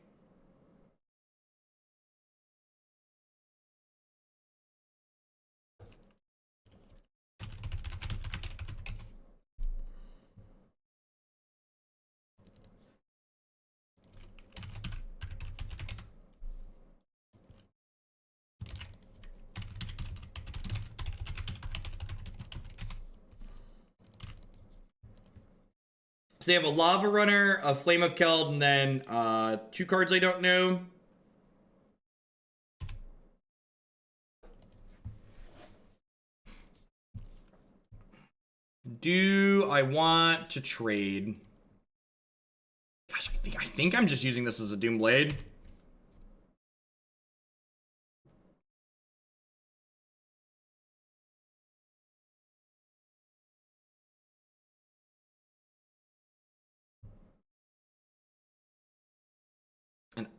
A: So they have a Lava Runner, a Flame of Keld, and then 2 cards I don't know. Do I want to trade? Gosh, I think I'm just using this as a Doomblade.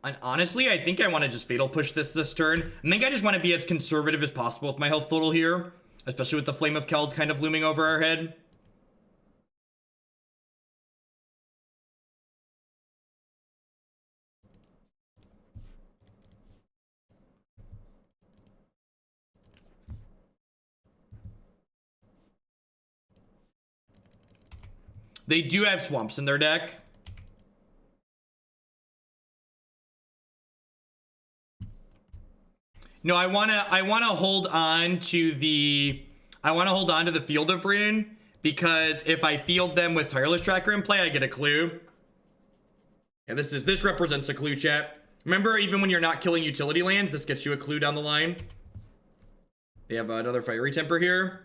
A: And honestly, I think I want to just Fatal Push this turn. I think I just want to be as conservative as possible with my health total here, especially with the Flame of Keld kind of looming over our head. They do have swamps in their deck. No, I wanna hold on to the Field of Ruin, because if I field them with Tireless Tracker in play, I get a clue. And this represents a clue, chat. Remember, even when you're not killing utility lands, this gets you a clue down the line. They have another Fiery Temper here.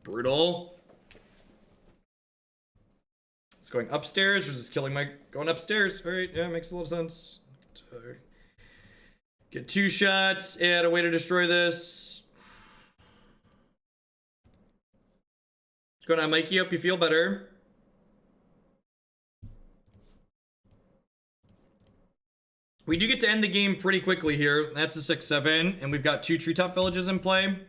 A: Brutal. It's going upstairs, or is this killing my... Going upstairs. Alright, yeah, makes a lot of sense. Get 2 shots. Add a way to destroy this. What's going on, Mikey? Hope you feel better. We do get to end the game pretty quickly here. That's a 6-7, and we've got 2 Treetop Villages in play.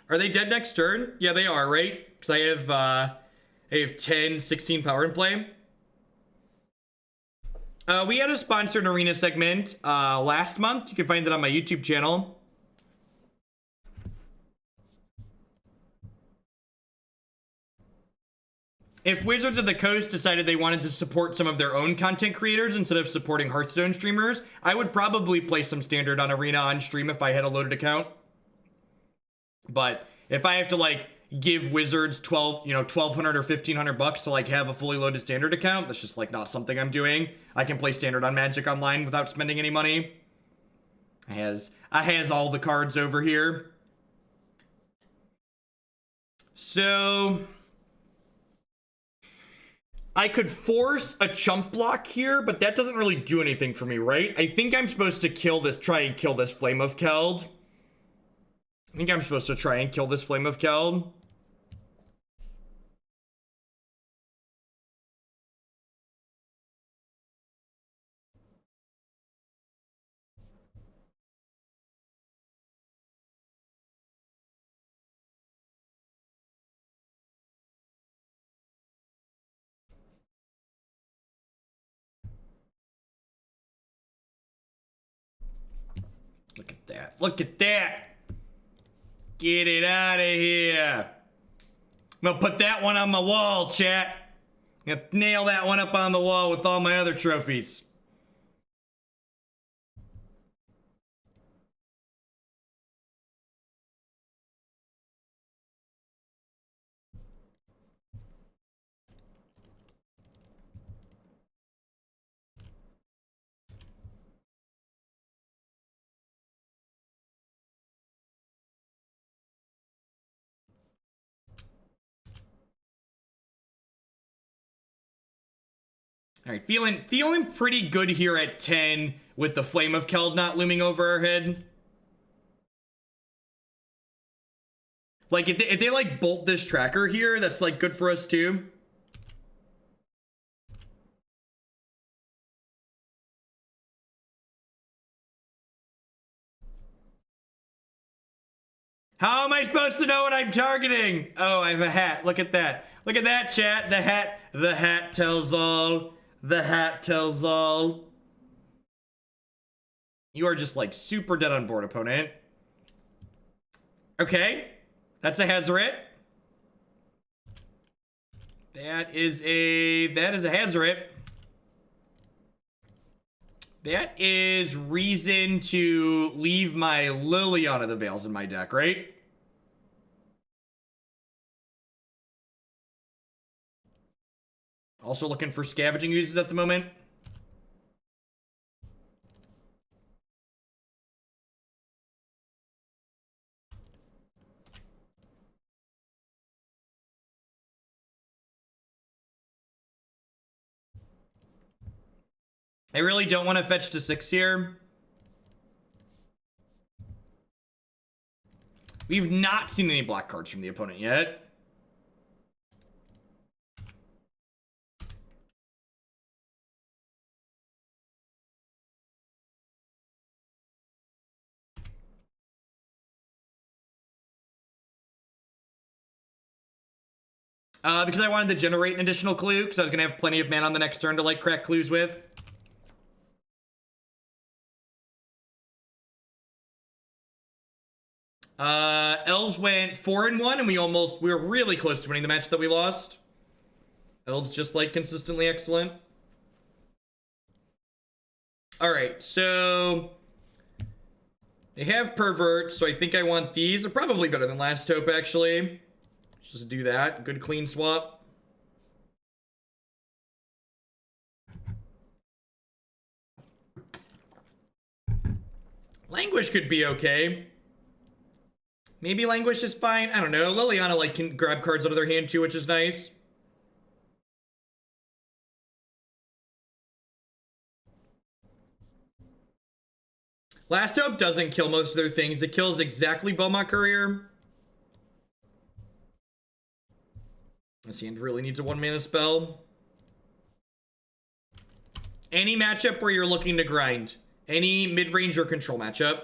A: Are they dead next turn? Yeah, they are, right? Because I have 10, 16 power in play. We had a sponsored arena segment last month. You can find it on my YouTube channel. If Wizards of the Coast decided they wanted to support some of their own content creators instead of supporting Hearthstone streamers, I would probably play some standard on arena on stream if I had a loaded account. But if I have to like give Wizards 1,200 or 1,500 bucks to like have a fully loaded standard account, that's just like not something I'm doing. I can play standard on Magic Online without spending any money. I has all the cards over here. So I could force a chump block here, but that doesn't really do anything for me, right? I think I'm supposed to try and kill this Flame of Keld. I think I'm supposed to try and kill this Flame of Keld. Look at that. Look at that. Get it out of here. I'm gonna put that one on my wall, chat. I'm gonna nail that one up on the wall with all my other trophies. All right, feeling pretty good here at 10 with the Flame of Keld not looming over our head. Like, if they like bolt this tracker here, that's like good for us too. How am I supposed to know what I'm targeting? Oh, I have a hat. Look at that. Look at that, chat. The hat tells all. The hat tells all. You are just like super dead on board, opponent. Okay. That's a Hazoret. That is a Hazoret. That is reason to leave my Liliana the Veils in my deck, right? Also looking for Scavenging Oozes at the moment. I really don't want to fetch to 6 here. We've not seen any black cards from the opponent yet. Because I wanted to generate an additional clue, because I was going to have plenty of mana on the next turn to, like, crack clues with. Elves went 4-1, and we were really close to winning the match that we lost. Elves just, like, consistently excellent. Alright, so they have Pervert, so I think I want these. They're probably better than Last Hope, actually. Just do that. Good clean swap. Languish could be okay. Maybe Languish is fine. I don't know. Liliana, like, can grab cards out of their hand too, which is nice. Last Hope doesn't kill most of their things. It kills exactly Beaumont Courier. This hand really needs a 1-mana spell. Any matchup where you're looking to grind. Any mid-range or control matchup.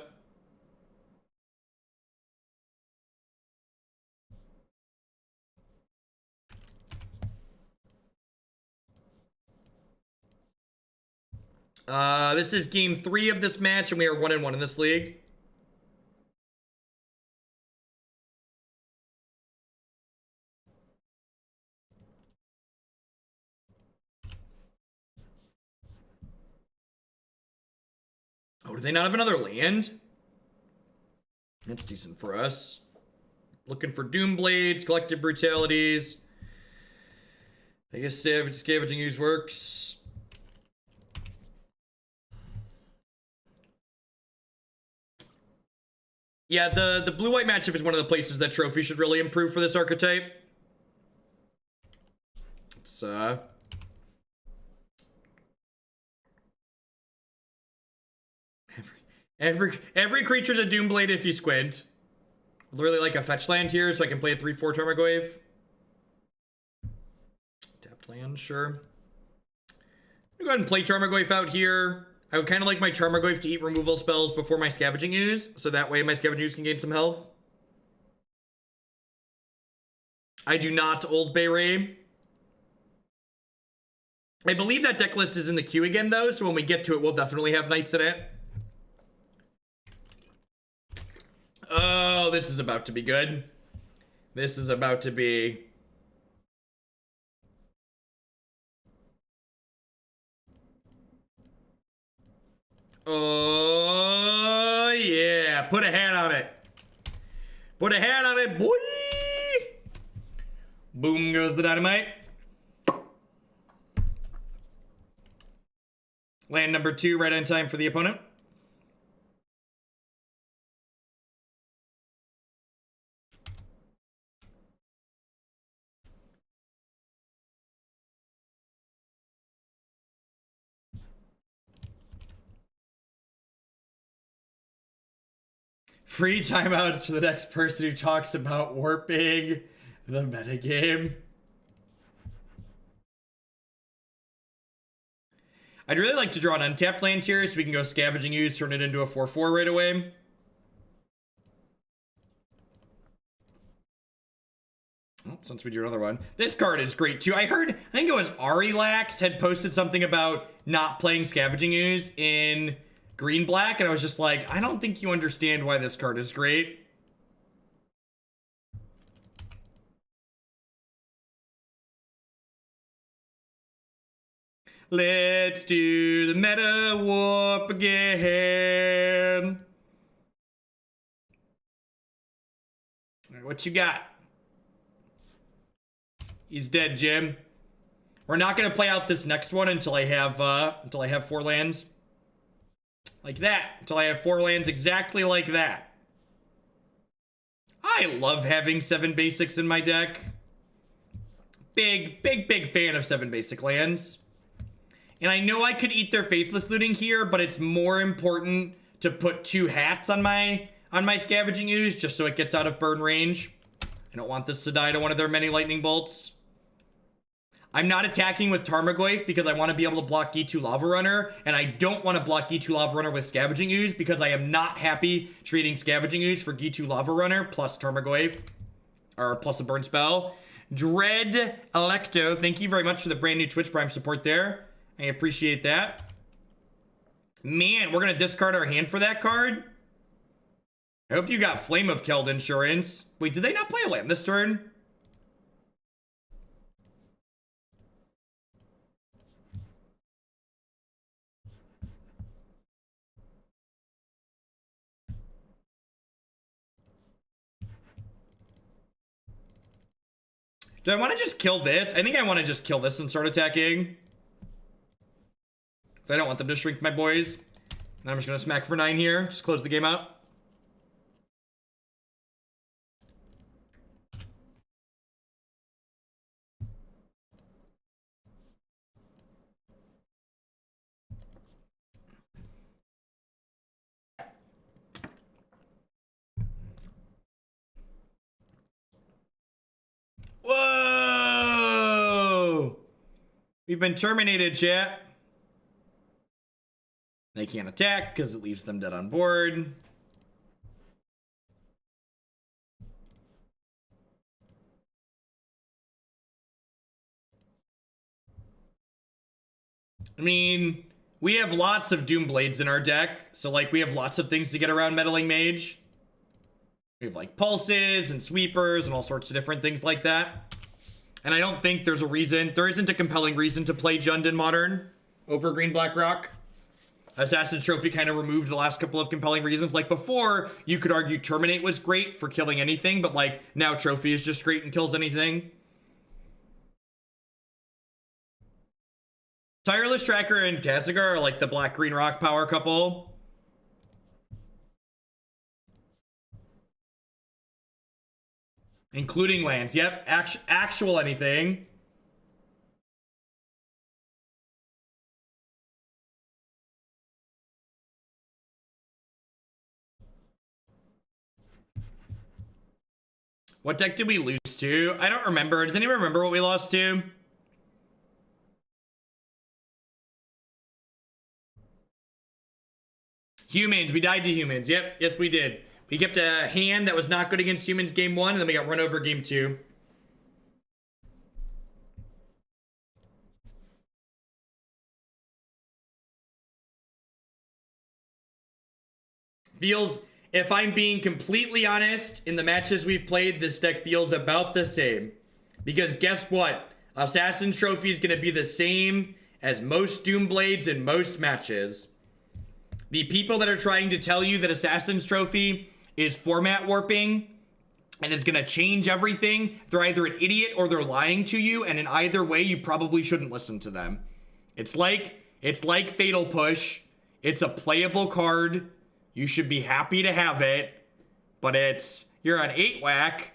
A: This is game 3 of this match, and we are 1-1 in this league. Oh, do they not have another land? That's decent for us. Looking for Doomblades, Collective Brutalities. I guess Scavenging Ooze works. Yeah, the blue-white matchup is one of the places that Trophy should really improve for this archetype. It's, Every creature's a Doomblade if you squint. I'd really like a fetch land here so I can play a 3/4 Tarmogoyf. Tapped land, sure. I'm gonna go ahead and play Tarmogoyf out here. I would kind of like my Tarmogoyf to eat removal spells before my Scavenging Ooze, so that way my Scavenging Ooze can gain some health. I do not Old Bay Ray. I believe that deck list is in the queue again, though, so when we get to it, we'll definitely have Knights in it. this is about to be good. This is about to be... Oh, yeah. Put a hat on it. Put a hat on it, boy. Boom goes the dynamite. Land number 2 right on time for the opponent. Free timeouts for the next person who talks about warping the metagame. I'd really like to draw an untapped land here so we can go Scavenging Ooze, turn it into a 4/4 right away. Oh, since we drew another one. This card is great too. I think it was Arilax had posted something about not playing Scavenging Ooze in green-black, and I was just like, I don't think you understand why this card is great. Let's do the meta warp again. All right, what you got? He's dead, Jim. We're not gonna play out this next one until I have 4 lands. Like that. Until I have 4 lands exactly like that. I love having 7 basics in my deck. Big fan of 7 basic lands. And I know I could eat their Faithless Looting here, but it's more important to put 2 hats on my Scavenging Ooze just so it gets out of burn range. I don't want this to die to one of their many lightning bolts. I'm not attacking with Tarmogoyf because I want to be able to block G2 Lava Runner, and I don't want to block G2 Lava Runner with Scavenging Ooze because I am not happy trading Scavenging Ooze for G2 Lava Runner plus Tarmogoyf, or plus a burn spell. Dread Electo, thank you very much for the brand new Twitch Prime support there. I appreciate that. Man, we're going to discard our hand for that card? I hope you got Flame of Keld insurance. Wait, did they not play a land this turn? Do I want to just kill this? I think I want to just kill this and start attacking. I don't want them to shrink my boys. And I'm just going to smack for 9 here. Just close the game out. Whoa! We've been terminated, chat. They can't attack because it leaves them dead on board. I mean, we have lots of Doom Blades in our deck, so like we have lots of things to get around Meddling Mage. We have like pulses and sweepers and all sorts of different things like that. And I don't think there isn't a compelling reason to play Jund in Modern over Green Black Rock. Assassin's Trophy kind of removed the last couple of compelling reasons. Like before, you could argue Terminate was great for killing anything, but like now Trophy is just great and kills anything. Tireless Tracker and Tasigur are like the black-green rock power couple. Including lands. Yep, actual anything. What deck did we lose to? I don't remember. Does anyone remember what we lost to? Humans. We died to humans. Yep. Yes, we did. We kept a hand that was not good against humans game 1, and then we got run over game 2. if I'm being completely honest, in the matches we've played, this deck feels about the same. Because guess what? Assassin's Trophy is going to be the same as most Doomblades in most matches. The people that are trying to tell you that Assassin's Trophy is format warping and is going to change everything, they're either an idiot or they're lying to you, and in either way, you probably shouldn't listen to them. It's like Fatal Push. It's a playable card. You should be happy to have it, but you're on 8-whack.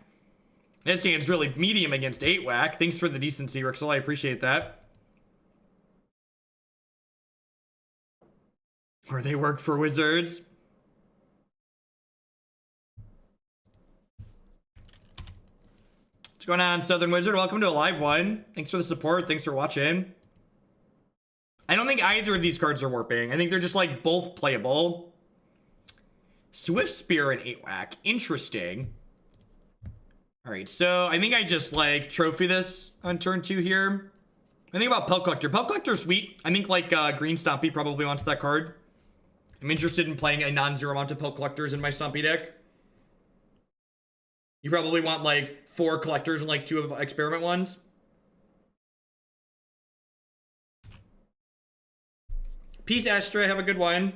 A: This hand's really medium against 8-whack. Thanks for the decency, Rixel. I appreciate that. Or they work for Wizards. What's going on, Southern Wizard? Welcome to a live one. Thanks for the support. Thanks for watching. I don't think either of these cards are warping. I think they're just like both playable. Swift Spear and 8-whack. Interesting. All right, so I think I just like trophy this on turn 2 here. I think about Pelt Collector. Pelt Collector's sweet. I think like Green Stompy probably wants that card. I'm interested in playing a non-zero amount of Pelt Collectors in my Stompy deck. You probably want like 4 Collectors and like 2 of Experiment ones. Peace, Astra. Have a good one.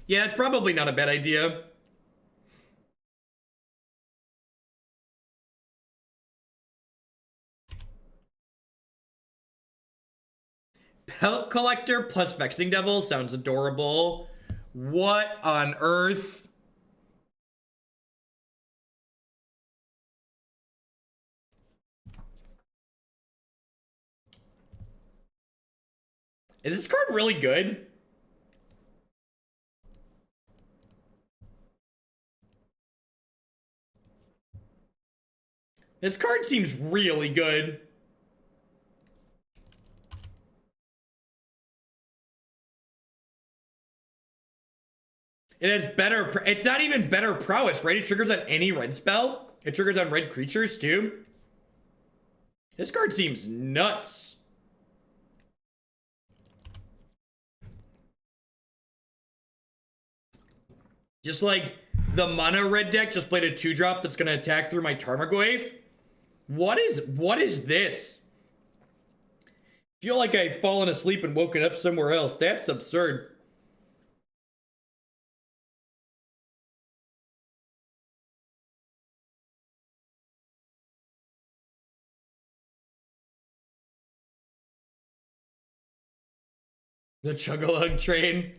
A: Yeah, it's probably not a bad idea. Pelt Collector plus Vexing Devil sounds adorable. What on earth? Is this card really good? This card seems really good. It has better, it's not even better prowess, right? It triggers on any red spell. It triggers on red creatures too. This card seems nuts. Just like the mono red deck just played a 2-drop that's gonna attack through my Tarmogoyf. What is this? Feel like I've fallen asleep and woken up somewhere else. That's absurd. The Chug-a-Lug train.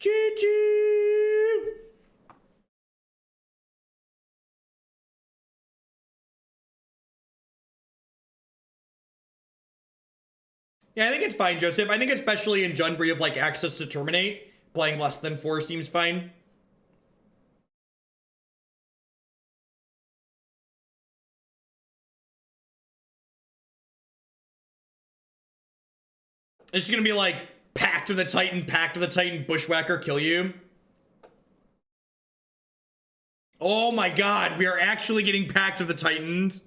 A: Choo-choo! Yeah, I think it's fine, Joseph. I think especially in Jund where you have like access to Terminate, playing less than 4 seems fine. It's just gonna be like, Pact of the Titan, Bushwhacker, kill you. Oh my god, we are actually getting Pact of the Titans.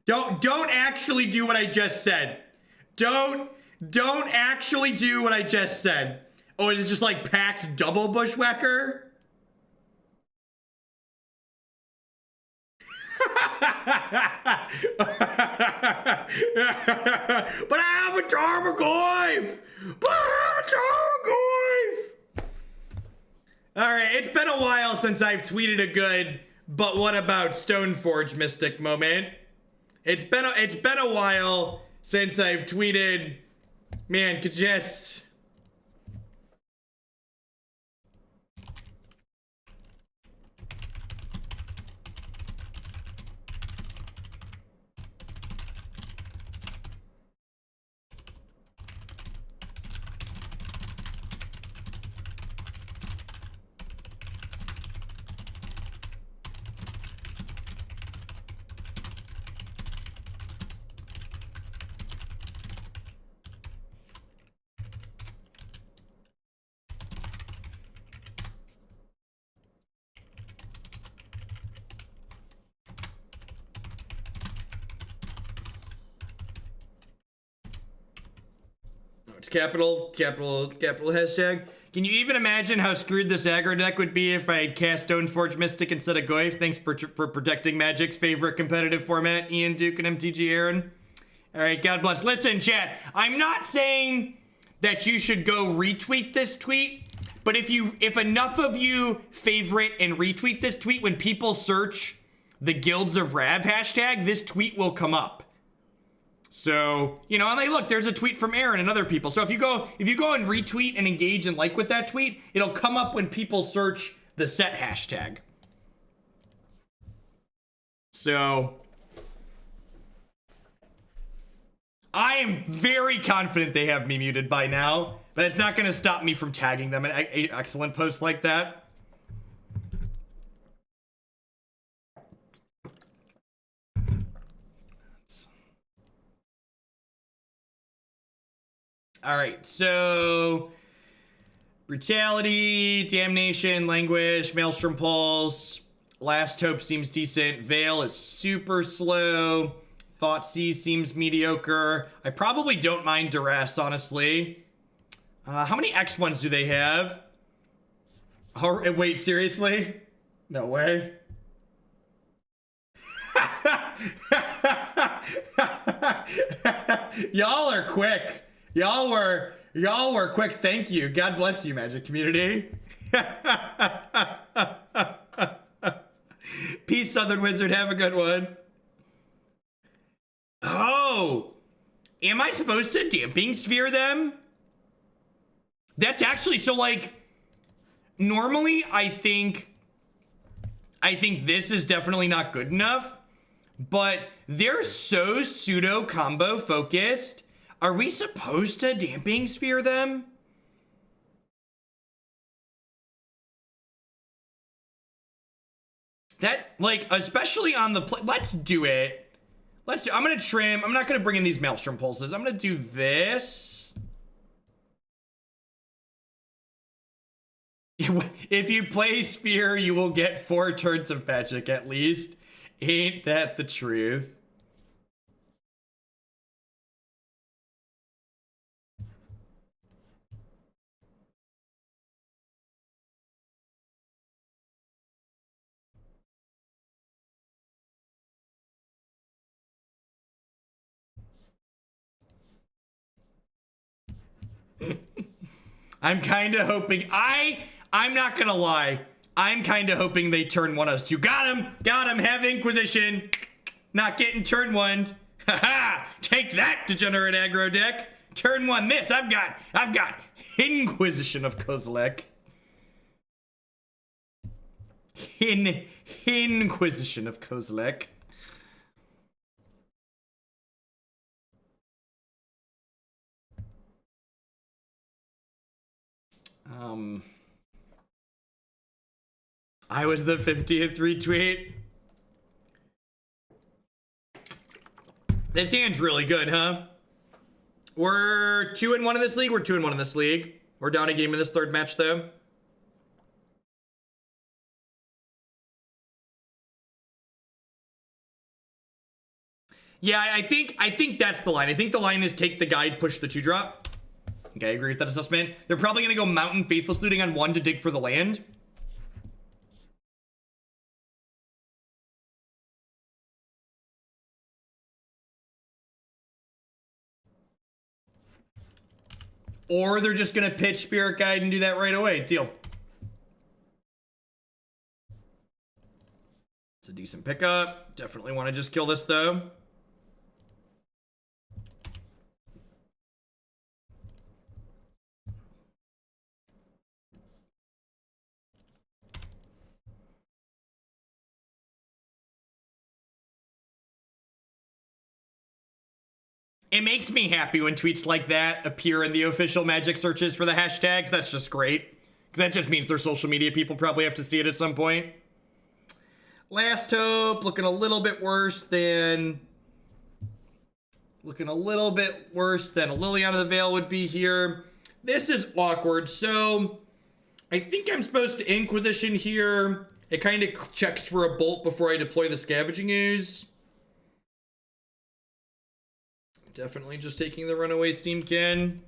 A: Don't actually do what I just said. Don't actually do what I just said. Oh, is it just like Pact double Bushwhacker? But I have a Tarmogoyf! Alright, it's been a while since I've tweeted a good, but what about Stoneforge Mystic moment. It's been a while since I've tweeted, man, could just... capital hashtag. Can you even imagine how screwed this aggro deck would be if I had cast Stoneforge Mystic instead of Goyf? Thanks for protecting Magic's favorite competitive format, Ian Duke and MTG Aaron. All right, God bless. Listen, chat, I'm not saying that you should go retweet this tweet, but if enough of you favorite and retweet this tweet, when people search the Guilds of Rav hashtag, this tweet will come up. So, you know, and like, look, there's a tweet from Aaron and other people. So if you go and retweet and engage and like with that tweet, it'll come up when people search the set hashtag. So I am very confident they have me muted by now, but it's not going to stop me from tagging them in excellent posts like that. All right, so Brutality, Damnation, Languish, Maelstrom Pulse, Last Hope seems decent, Veil is super slow, Thoughtseize seems mediocre. I probably don't mind Duress, honestly. How many X1s do they have? Oh, wait, seriously? No way. Y'all are quick. Y'all were quick. Thank you. God bless you, Magic community. Peace, Southern Wizard. Have a good one. Oh, am I supposed to Damping Sphere them? That's actually, so like, normally I think this is definitely not good enough, but they're so pseudo combo focused. Are we supposed to Damping Sphere them? That, like, especially on the play, let's do it. I'm gonna trim. I'm not gonna bring in these Maelstrom Pulses. I'm gonna do this. If you play Spear, you will get 4 turns of magic at least. Ain't that the truth? I'm kind of hoping, I'm not gonna lie, I'm kind of hoping they turn 1 us 2. Got him, have Inquisition. Not getting turn 1'd. Haha, take that, degenerate aggro deck. Turn 1 this, I've got Inquisition of Kozilek. Inquisition of Kozilek. I was the 50th retweet. This hand's really good, huh? We're 2-1 in this league. We're 2-1 in this league. We're down a game in this 3rd match, though. Yeah, I think that's the line. I think the line is take the guide, push the 2-drop. Okay, I agree with that assessment. They're probably going to go Mountain Faithless Looting on 1 to dig for the land. Or they're just going to pitch Spirit Guide and do that right away. Deal. It's a decent pickup. Definitely want to just kill this, though. It makes me happy when tweets like that appear in the official Magic searches for the hashtags. That's just great. That just means their social media people probably have to see it at some point. Last Hope, looking a little bit worse than... Liliana the Veil would be here. This is awkward. So, I think I'm supposed to Inquisition here. It kind of checks for a bolt before I deploy the Scavenging Ooze. Definitely just taking the Runaway Steamkin.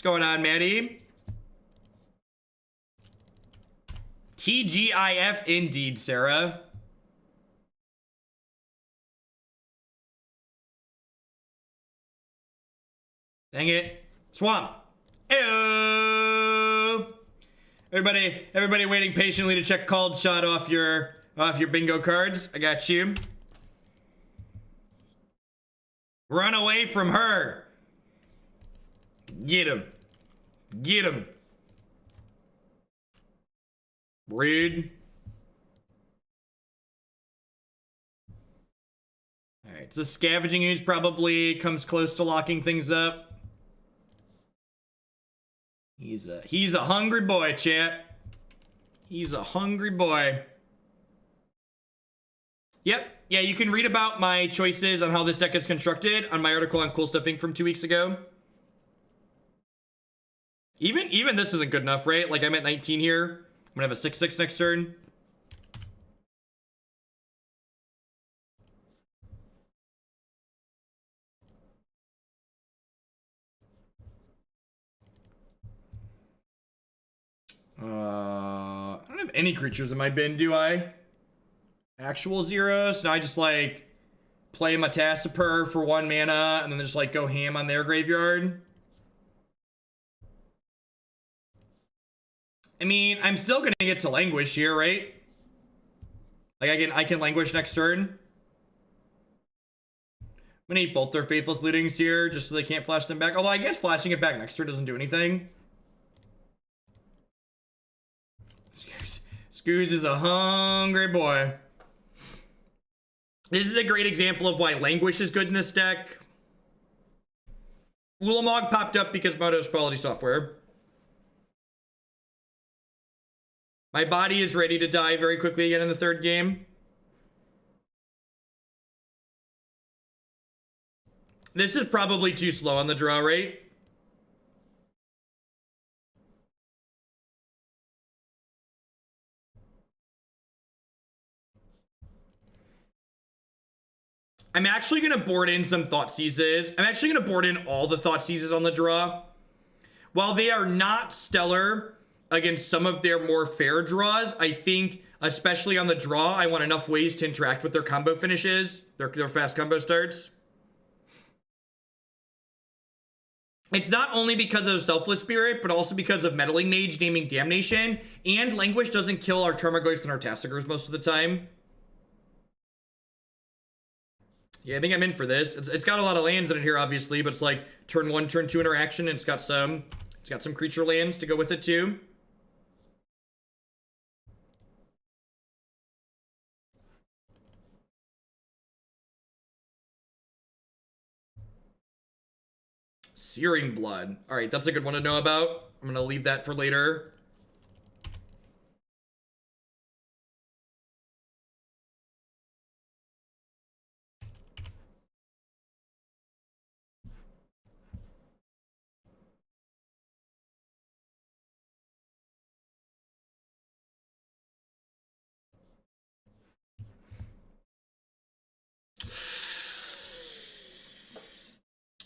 A: What's going on, Maddie? TGIF indeed, Sarah. Dang it. Swamp. Ew. Everybody waiting patiently to check called shot off your bingo cards. I got you. Run away from her. Get him. Get him. Rude. Alright, so Scavenging Ooze probably comes close to locking things up. He's a hungry boy, chat. He's a hungry boy. Yep. Yeah, you can read about my choices on how this deck is constructed on my article on Cool Stuff Inc. from 2 weeks ago. Even this isn't good enough, right? Like, I'm at 19 here. I'm gonna have a 6/6 next turn. I don't have any creatures in my bin, do I? Actual zeros. Now I just like play my Tasigur for 1 mana and then just like go ham on their graveyard. I mean, I'm still gonna get to Languish here, right? Like I can Languish next turn. I'm gonna eat both their Faithless Lootings here just so they can't flash them back. Although I guess flashing it back next turn doesn't do anything. Scooz is a hungry boy. This is a great example of why Languish is good in this deck. Ulamog popped up because Moto's quality software. My body is ready to die very quickly again in the 3rd game. This is probably too slow on the draw rate. I'm actually going to board in some Thoughtseizes. I'm actually going to board in all the Thoughtseizes on the draw. While they are not stellar against some of their more fair draws, I think, especially on the draw, I want enough ways to interact with their combo finishes, their fast combo starts. It's not only because of Selfless Spirit, but also because of Meddling Mage naming Damnation, and Languish doesn't kill our Tarmogoyfs and our Tasigurs most of the time. Yeah, I think I'm in for this. It's got a lot of lands in it here, obviously, but it's like turn 1, turn 2 interaction, and it's got some creature lands to go with it too. Searing Blood. All right, that's a good one to know about. I'm gonna leave that for later.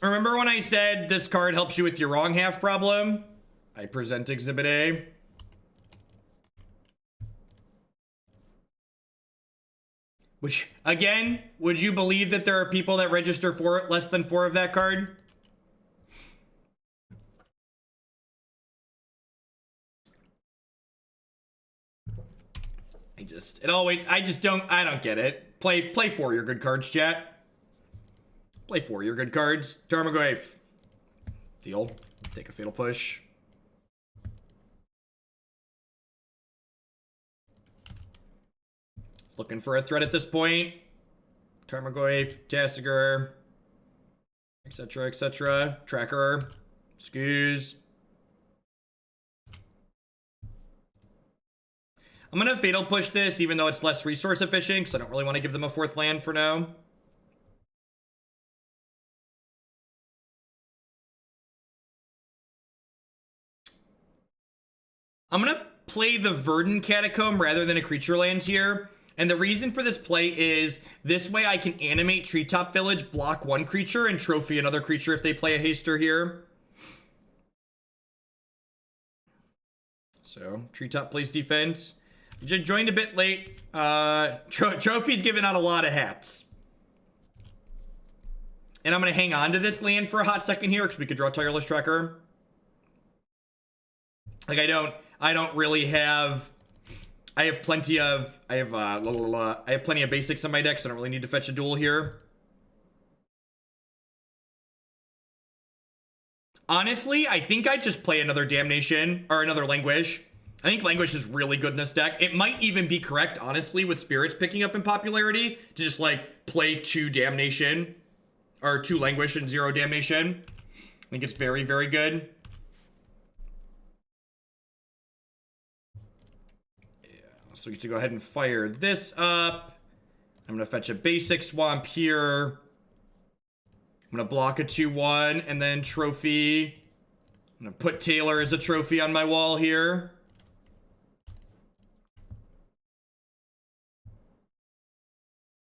A: Remember when I said this card helps you with your wrong half problem? I present Exhibit A. Which, again, would you believe that there are people that register for less than 4 of that card? I don't get it. Play 4 your good cards, chat. Play 4 your good cards. Tarmogoyf. Deal. Take a Fatal Push. Looking for a threat at this point. Tarmogoyf, Tasigur, etc., etc. Tracker. Scooze. I'm gonna Fatal Push this, even though it's less resource efficient, because I don't really want to give them a 4th land for now. I'm going to play the Verdant Catacomb rather than a creature land here. And the reason for this play is this way I can animate Treetop Village, block 1 creature, and trophy another creature if they play a haster here. So, Treetop plays defense. Just joined a bit late. Trophy's giving out a lot of hats. And I'm going to hang on to this land for a hot second here because we could draw Tireless Tracker. Like, I don't really have... I have plenty of basics on my deck, so I don't really need to fetch a duel here. Honestly, I think I'd just play another Damnation or another Languish. I think Languish is really good in this deck. It might even be correct, honestly, with Spirits picking up in popularity to just like play 2 Damnation or 2 Languish and 0 Damnation. I think it's very, very good. So we get to go ahead and fire this up. I'm going to fetch a basic swamp here. I'm going to block a 2-1 and then trophy. I'm going to put Taylor as a trophy on my wall here.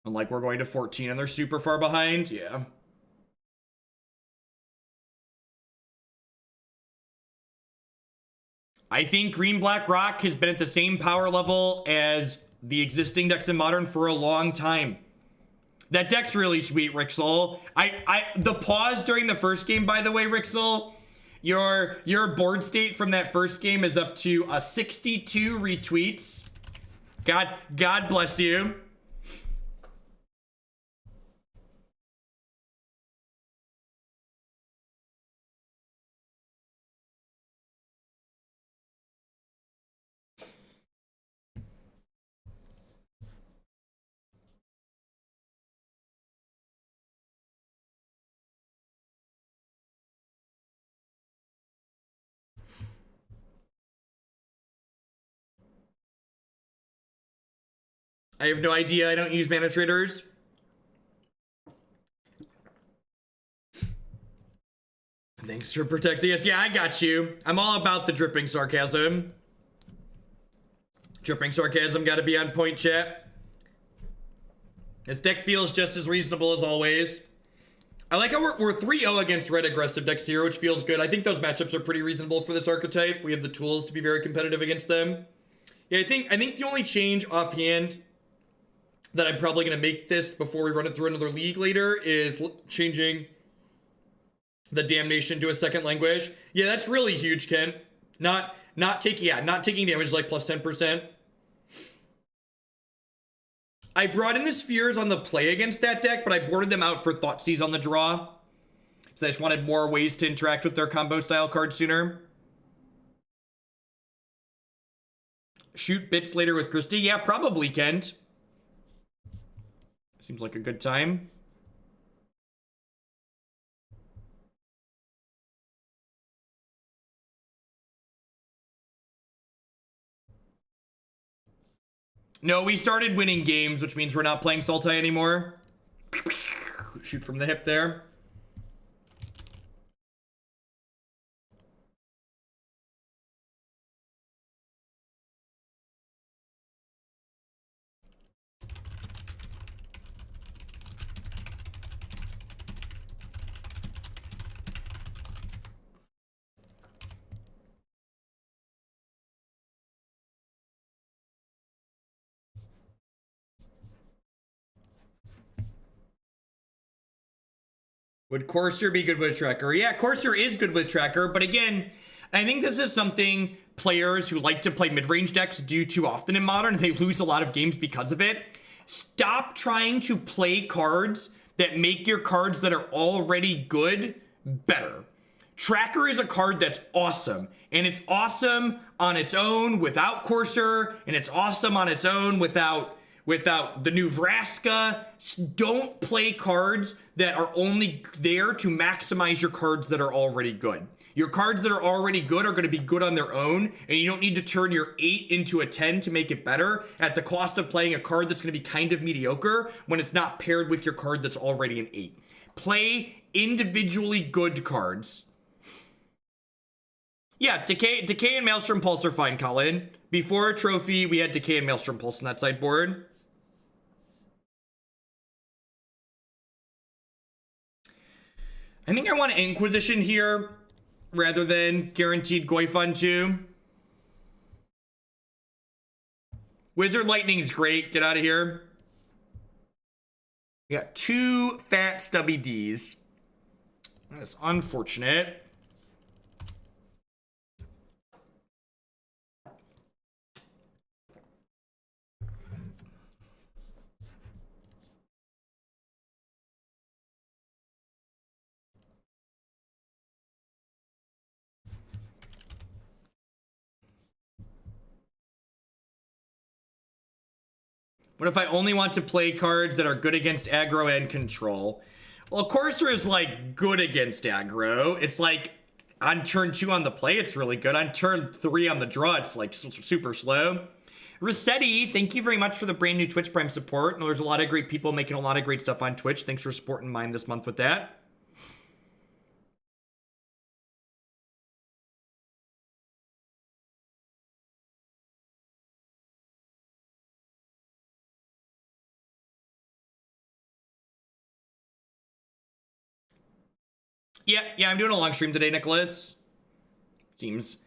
A: And like we're going to 14 and they're super far behind. Yeah. I think Green Black Rock has been at the same power level as the existing decks in Modern for a long time. That deck's really sweet, Rixel. The pause during the first game, by the way, Rixel, your board state from that first game is up to 62 retweets. God bless you. I have no idea. I don't use mana traders. Thanks for protecting us. Yeah, I got you. I'm all about the dripping sarcasm. Dripping sarcasm gotta be on point, chat. This deck feels just as reasonable as always. I like how we're 3-0 against red aggressive decks here, which feels good. I think those matchups are pretty reasonable for this archetype. We have the tools to be very competitive against them. Yeah, I think the only change offhand that I'm probably going to make this before we run it through another league later is changing the Damnation to a second Languish. Yeah, that's really huge, Kent. Not taking damage like plus 10%. I brought in the spheres on the play against that deck, but I boarded them out for Thoughtseize on the draw. Because I just wanted more ways to interact with their combo style cards sooner. Shoot bits later with Christy? Yeah, probably, Kent. Seems like a good time. No, we started winning games, which means we're not playing Sultai anymore. Shoot from the hip there. Would Courser be good with Tracker? Yeah, Courser is good with Tracker, but again, I think this is something players who like to play mid-range decks do too often in Modern. They lose a lot of games because of it. Stop trying to play cards that make your cards that are already good better. Tracker is a card that's awesome, and it's awesome on its own without Courser, and it's awesome on its own without the new Vraska. Don't play cards that are only there to maximize your cards that are already good. Your cards that are already good are going to be good on their own, and you don't need to turn your 8 into a 10 to make it better at the cost of playing a card that's going to be kind of mediocre when it's not paired with your card that's already an 8. Play individually good cards. Yeah, Decay and Maelstrom Pulse are fine, Colin. Before a trophy, we had Decay and Maelstrom Pulse on that sideboard. I think I want Inquisition here rather than guaranteed Goyf on 2. Wizard Lightning's great. Get out of here. We got 2 fat stubby Ds. That's unfortunate. What if I only want to play cards that are good against aggro and control? Well, Courser is like good against aggro. It's like on turn 2 on the play, it's really good. On turn 3 on the draw, it's like super slow. Rossetti, thank you very much for the brand new Twitch Prime support. And there's a lot of great people making a lot of great stuff on Twitch. Thanks for supporting mine this month with that. Yeah, I'm doing a long stream today, Nicholas. Seems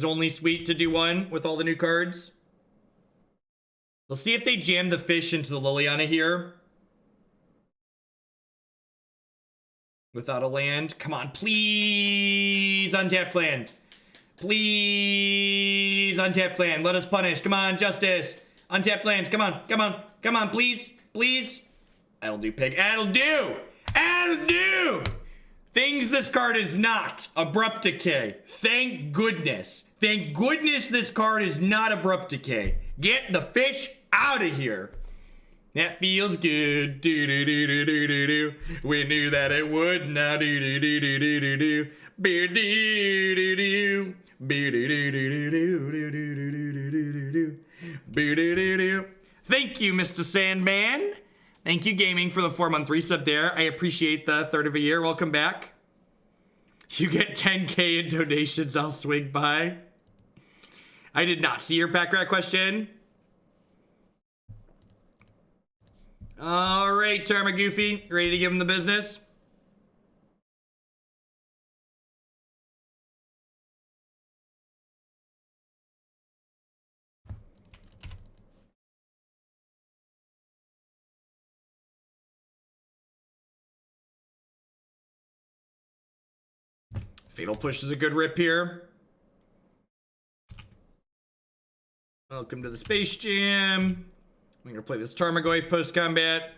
A: only sweet to do one with all the new cards. We'll see if they jam the fish into the Liliana here. Without a land. Come on, please, untapped land. Please, untapped land. Let us punish. Come on, justice. Untapped land. Come on, please. That'll do, pig. That'll do. Things this card is not. Abrupt Decay. Thank goodness. Thank goodness this card is not Abrupt Decay. Get the fish out of here. That feels good. Do. We knew that it would. Now do. Beer do. Thank you, Mr. Sandman. Thank you, Gaming, for the 4-month resub there. I appreciate the third of a year. Welcome back. You get 10K in donations, I'll swing by. I did not see your pack rat question. All right, Tarmogoyf, ready to give him the business? Fatal Push is a good rip here. Welcome to the Space Jam. I'm gonna play this Tarmogoyf post-combat.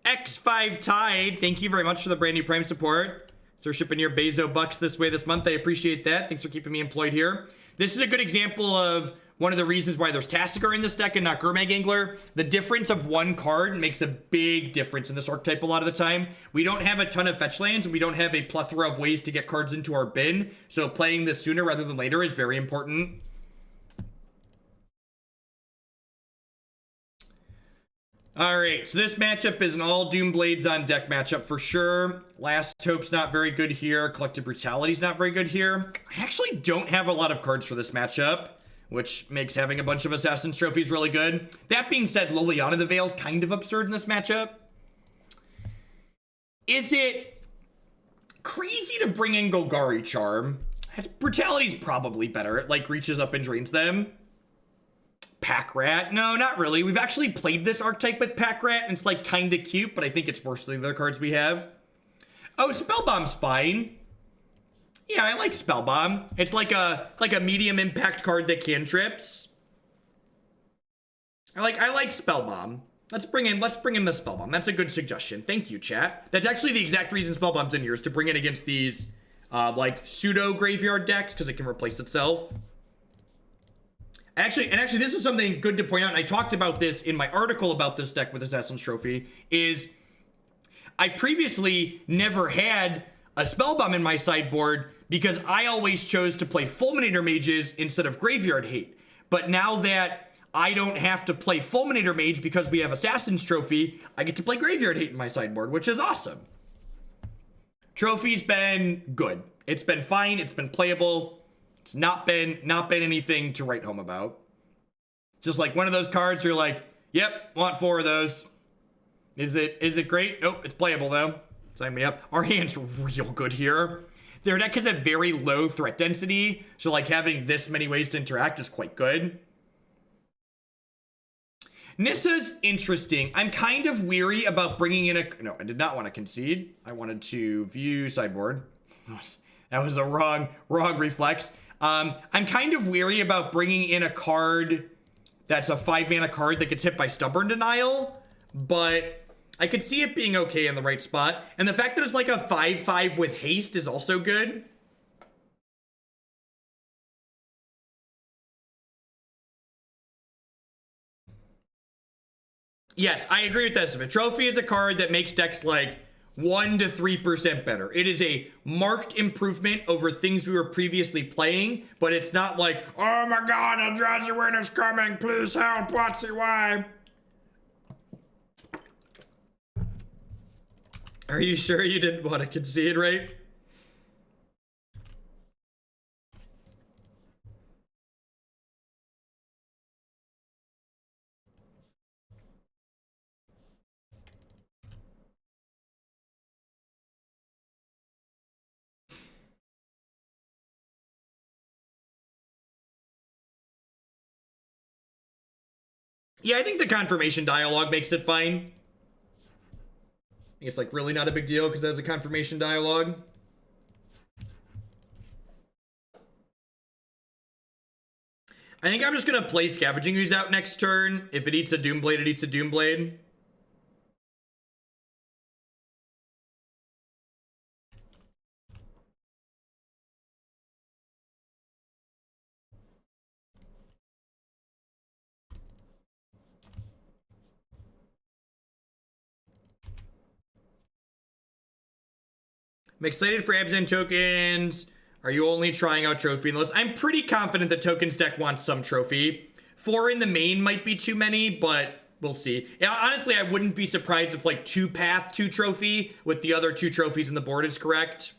A: X5 Tide, thank you very much for the brand new Prime support. So shipping your Bezo bucks this way this month. I appreciate that. Thanks for keeping me employed here. This is a good example of one of the reasons why there's Tasigur in this deck and not Gurmag Angler. The difference of one card makes a big difference in this archetype a lot of the time. We don't have a ton of fetch lands, and we don't have a plethora of ways to get cards into our bin. So playing this sooner rather than later is very important. All right, so this matchup is an all Doomblades on deck matchup for sure. Last Hope's not very good here. Collective Brutality's not very good here. I actually don't have a lot of cards for this matchup, which makes having a bunch of Assassin's Trophies really good. That being said, Liliana the Veil's kind of absurd in this matchup. Is it crazy to bring in Golgari Charm? Brutality's probably better. It, like, reaches up and drains them. Pack Rat? No, not really. We've actually played this archetype with Pack Rat, and it's, like, kind of cute, but I think it's worse than the other cards we have. Oh, Spellbomb's fine. Yeah, I like Spellbomb. It's like a medium impact card that cantrips. I like Spellbomb. Let's bring in the Spellbomb. That's a good suggestion. Thank you, chat. That's actually the exact reason Spellbomb's in here, is to bring it against these like pseudo graveyard decks, because it can replace itself. Actually, this is something good to point out, and I talked about this in my article about this deck with Assassin's Trophy, is I previously never had a Spellbomb in my sideboard because I always chose to play Fulminator Mages instead of Graveyard Hate. But now that I don't have to play Fulminator Mage because we have Assassin's Trophy, I get to play Graveyard Hate in my sideboard, which is awesome. Trophy's been good. It's been fine. It's been playable. It's not been anything to write home about. Just like one of those cards you're like, yep, want 4 of those. Is it great? Nope, it's playable though. Sign me up. Our hand's real good here. Their deck has a very low threat density, so like having this many ways to interact is quite good. Nissa's interesting. I'm kind of weary about bringing in a... No, I did not want to concede. I wanted to view sideboard. That was a wrong reflex. I'm kind of weary about bringing in a card that's a 5-mana card that gets hit by Stubborn Denial, but I could see it being okay in the right spot. And the fact that it's like a 5/5 with haste is also good. Yes, I agree with that. A trophy is a card that makes decks like 1 to 3% better. It is a marked improvement over things we were previously playing, but it's not like, oh my god, Eldrazi Win is coming, please help, what's it, why? Are you sure you didn't want to concede, right? Yeah, I think the confirmation dialogue makes it fine. I think it's like really not a big deal because there's a confirmation dialogue. I think I'm just gonna play Scavenging Ooze out next turn. If it eats a Doomblade, it eats a Doomblade. I'm excited for Abzan tokens. Are you only trying out trophy in the list? I'm pretty confident the tokens deck wants some trophy. 4 in the main might be too many, but we'll see. Yeah, honestly, I wouldn't be surprised if like 2 path, 2 trophy with the other 2 trophies in the board is correct.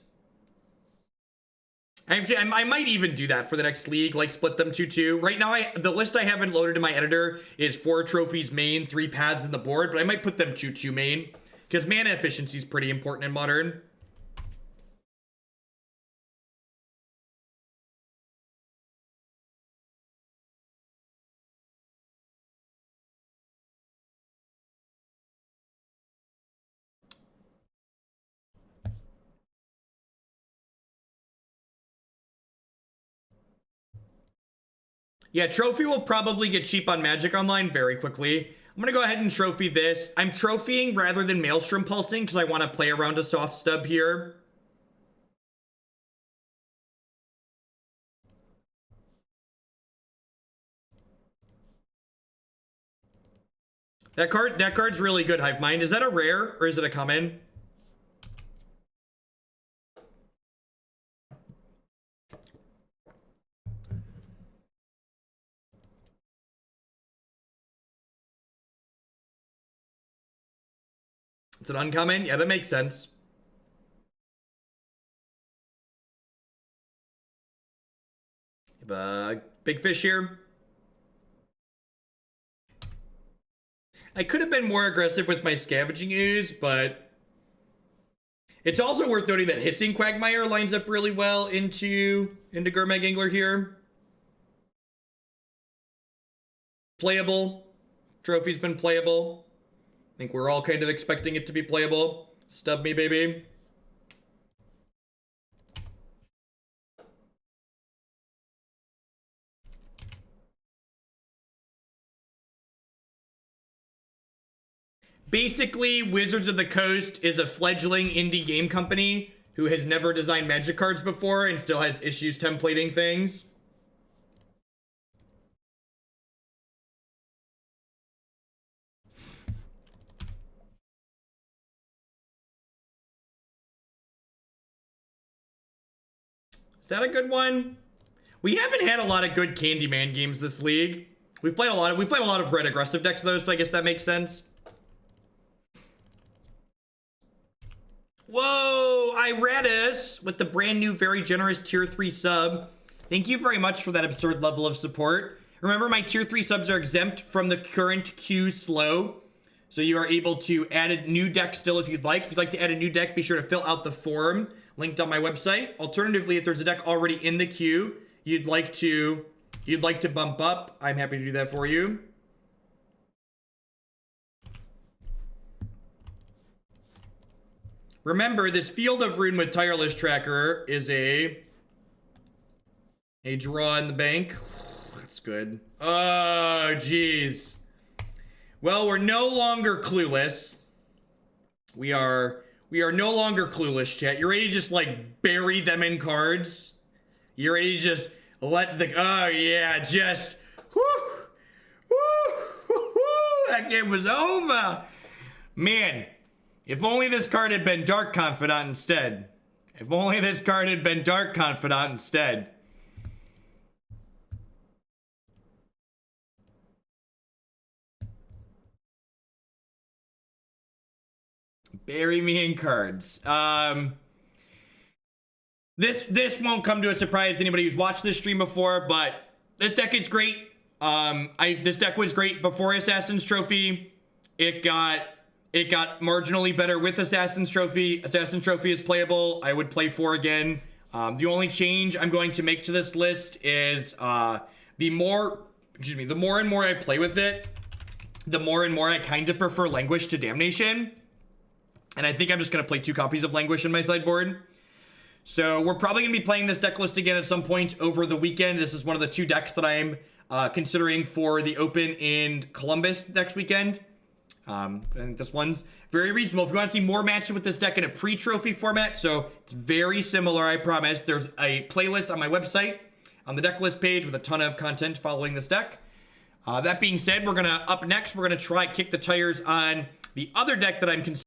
A: I might even do that for the next league, like split them 2-2. Right now, the list I haven't loaded in my editor is 4 trophies main, 3 paths in the board, but I might put them 2-2 main because mana efficiency is pretty important in Modern. Yeah, trophy will probably get cheap on Magic Online very quickly. I'm gonna go ahead and trophy this. I'm trophying rather than Maelstrom Pulsing because I want to play around a soft stub here. That card's really good, Hive Mind. Is that a rare or is it a common? It's an uncommon? Yeah, that makes sense. Big fish here. I could have been more aggressive with my Scavenging Ooze, but it's also worth noting that Hissing Quagmire lines up really well into Gurmag Angler here. Playable. Trophy's been playable. I think we're all kind of expecting it to be playable. Stub me, baby. Basically, Wizards of the Coast is a fledgling indie game company who has never designed Magic cards before and still has issues templating things. Is that a good one? We haven't had a lot of good Candyman games this league. We've played a lot of red aggressive decks though, so I guess that makes sense. Whoa, Iratus with the brand new very generous tier 3 sub. Thank you very much for that absurd level of support. Remember, my tier 3 subs are exempt from the current queue slow. So you are able to add a new deck still if you'd like. If you'd like to add a new deck, be sure to fill out the form linked on my website. Alternatively, if there's a deck already in the queue you'd like to bump up, I'm happy to do that for you. Remember, this Field of Ruin with Tireless Tracker is a draw in the bank. That's good. Oh, jeez. Well, we're no longer clueless. We are no longer clueless, chat. You're ready to just, like, bury them in cards? You're ready to just let the... Oh, yeah, just... Whoo! Whoo! That game was over! Man, if only this card had been Dark Confidant instead. If only this card had been Dark Confidant instead. Bury me in cards. This won't come to a surprise to anybody who's watched this stream before, but this deck is great. This deck was great before Assassin's Trophy. It got marginally better with Assassin's Trophy. Assassin's Trophy is playable. I would play 4 again. The only change I'm going to make to this list is the more and more I play with it, the more and more I kind of prefer Languish to Damnation. And I think I'm just going to play 2 copies of Languish in my sideboard. So we're probably going to be playing this deck list again at some point over the weekend. This is one of the 2 decks that I'm considering for the Open in Columbus next weekend. I think this one's very reasonable. If you want to see more matches with this deck in a pre-trophy format, so it's very similar, I promise. There's a playlist on my website on the deck list page with a ton of content following this deck. That being said, up next, we're going to try kick the tires on the other deck that I'm considering.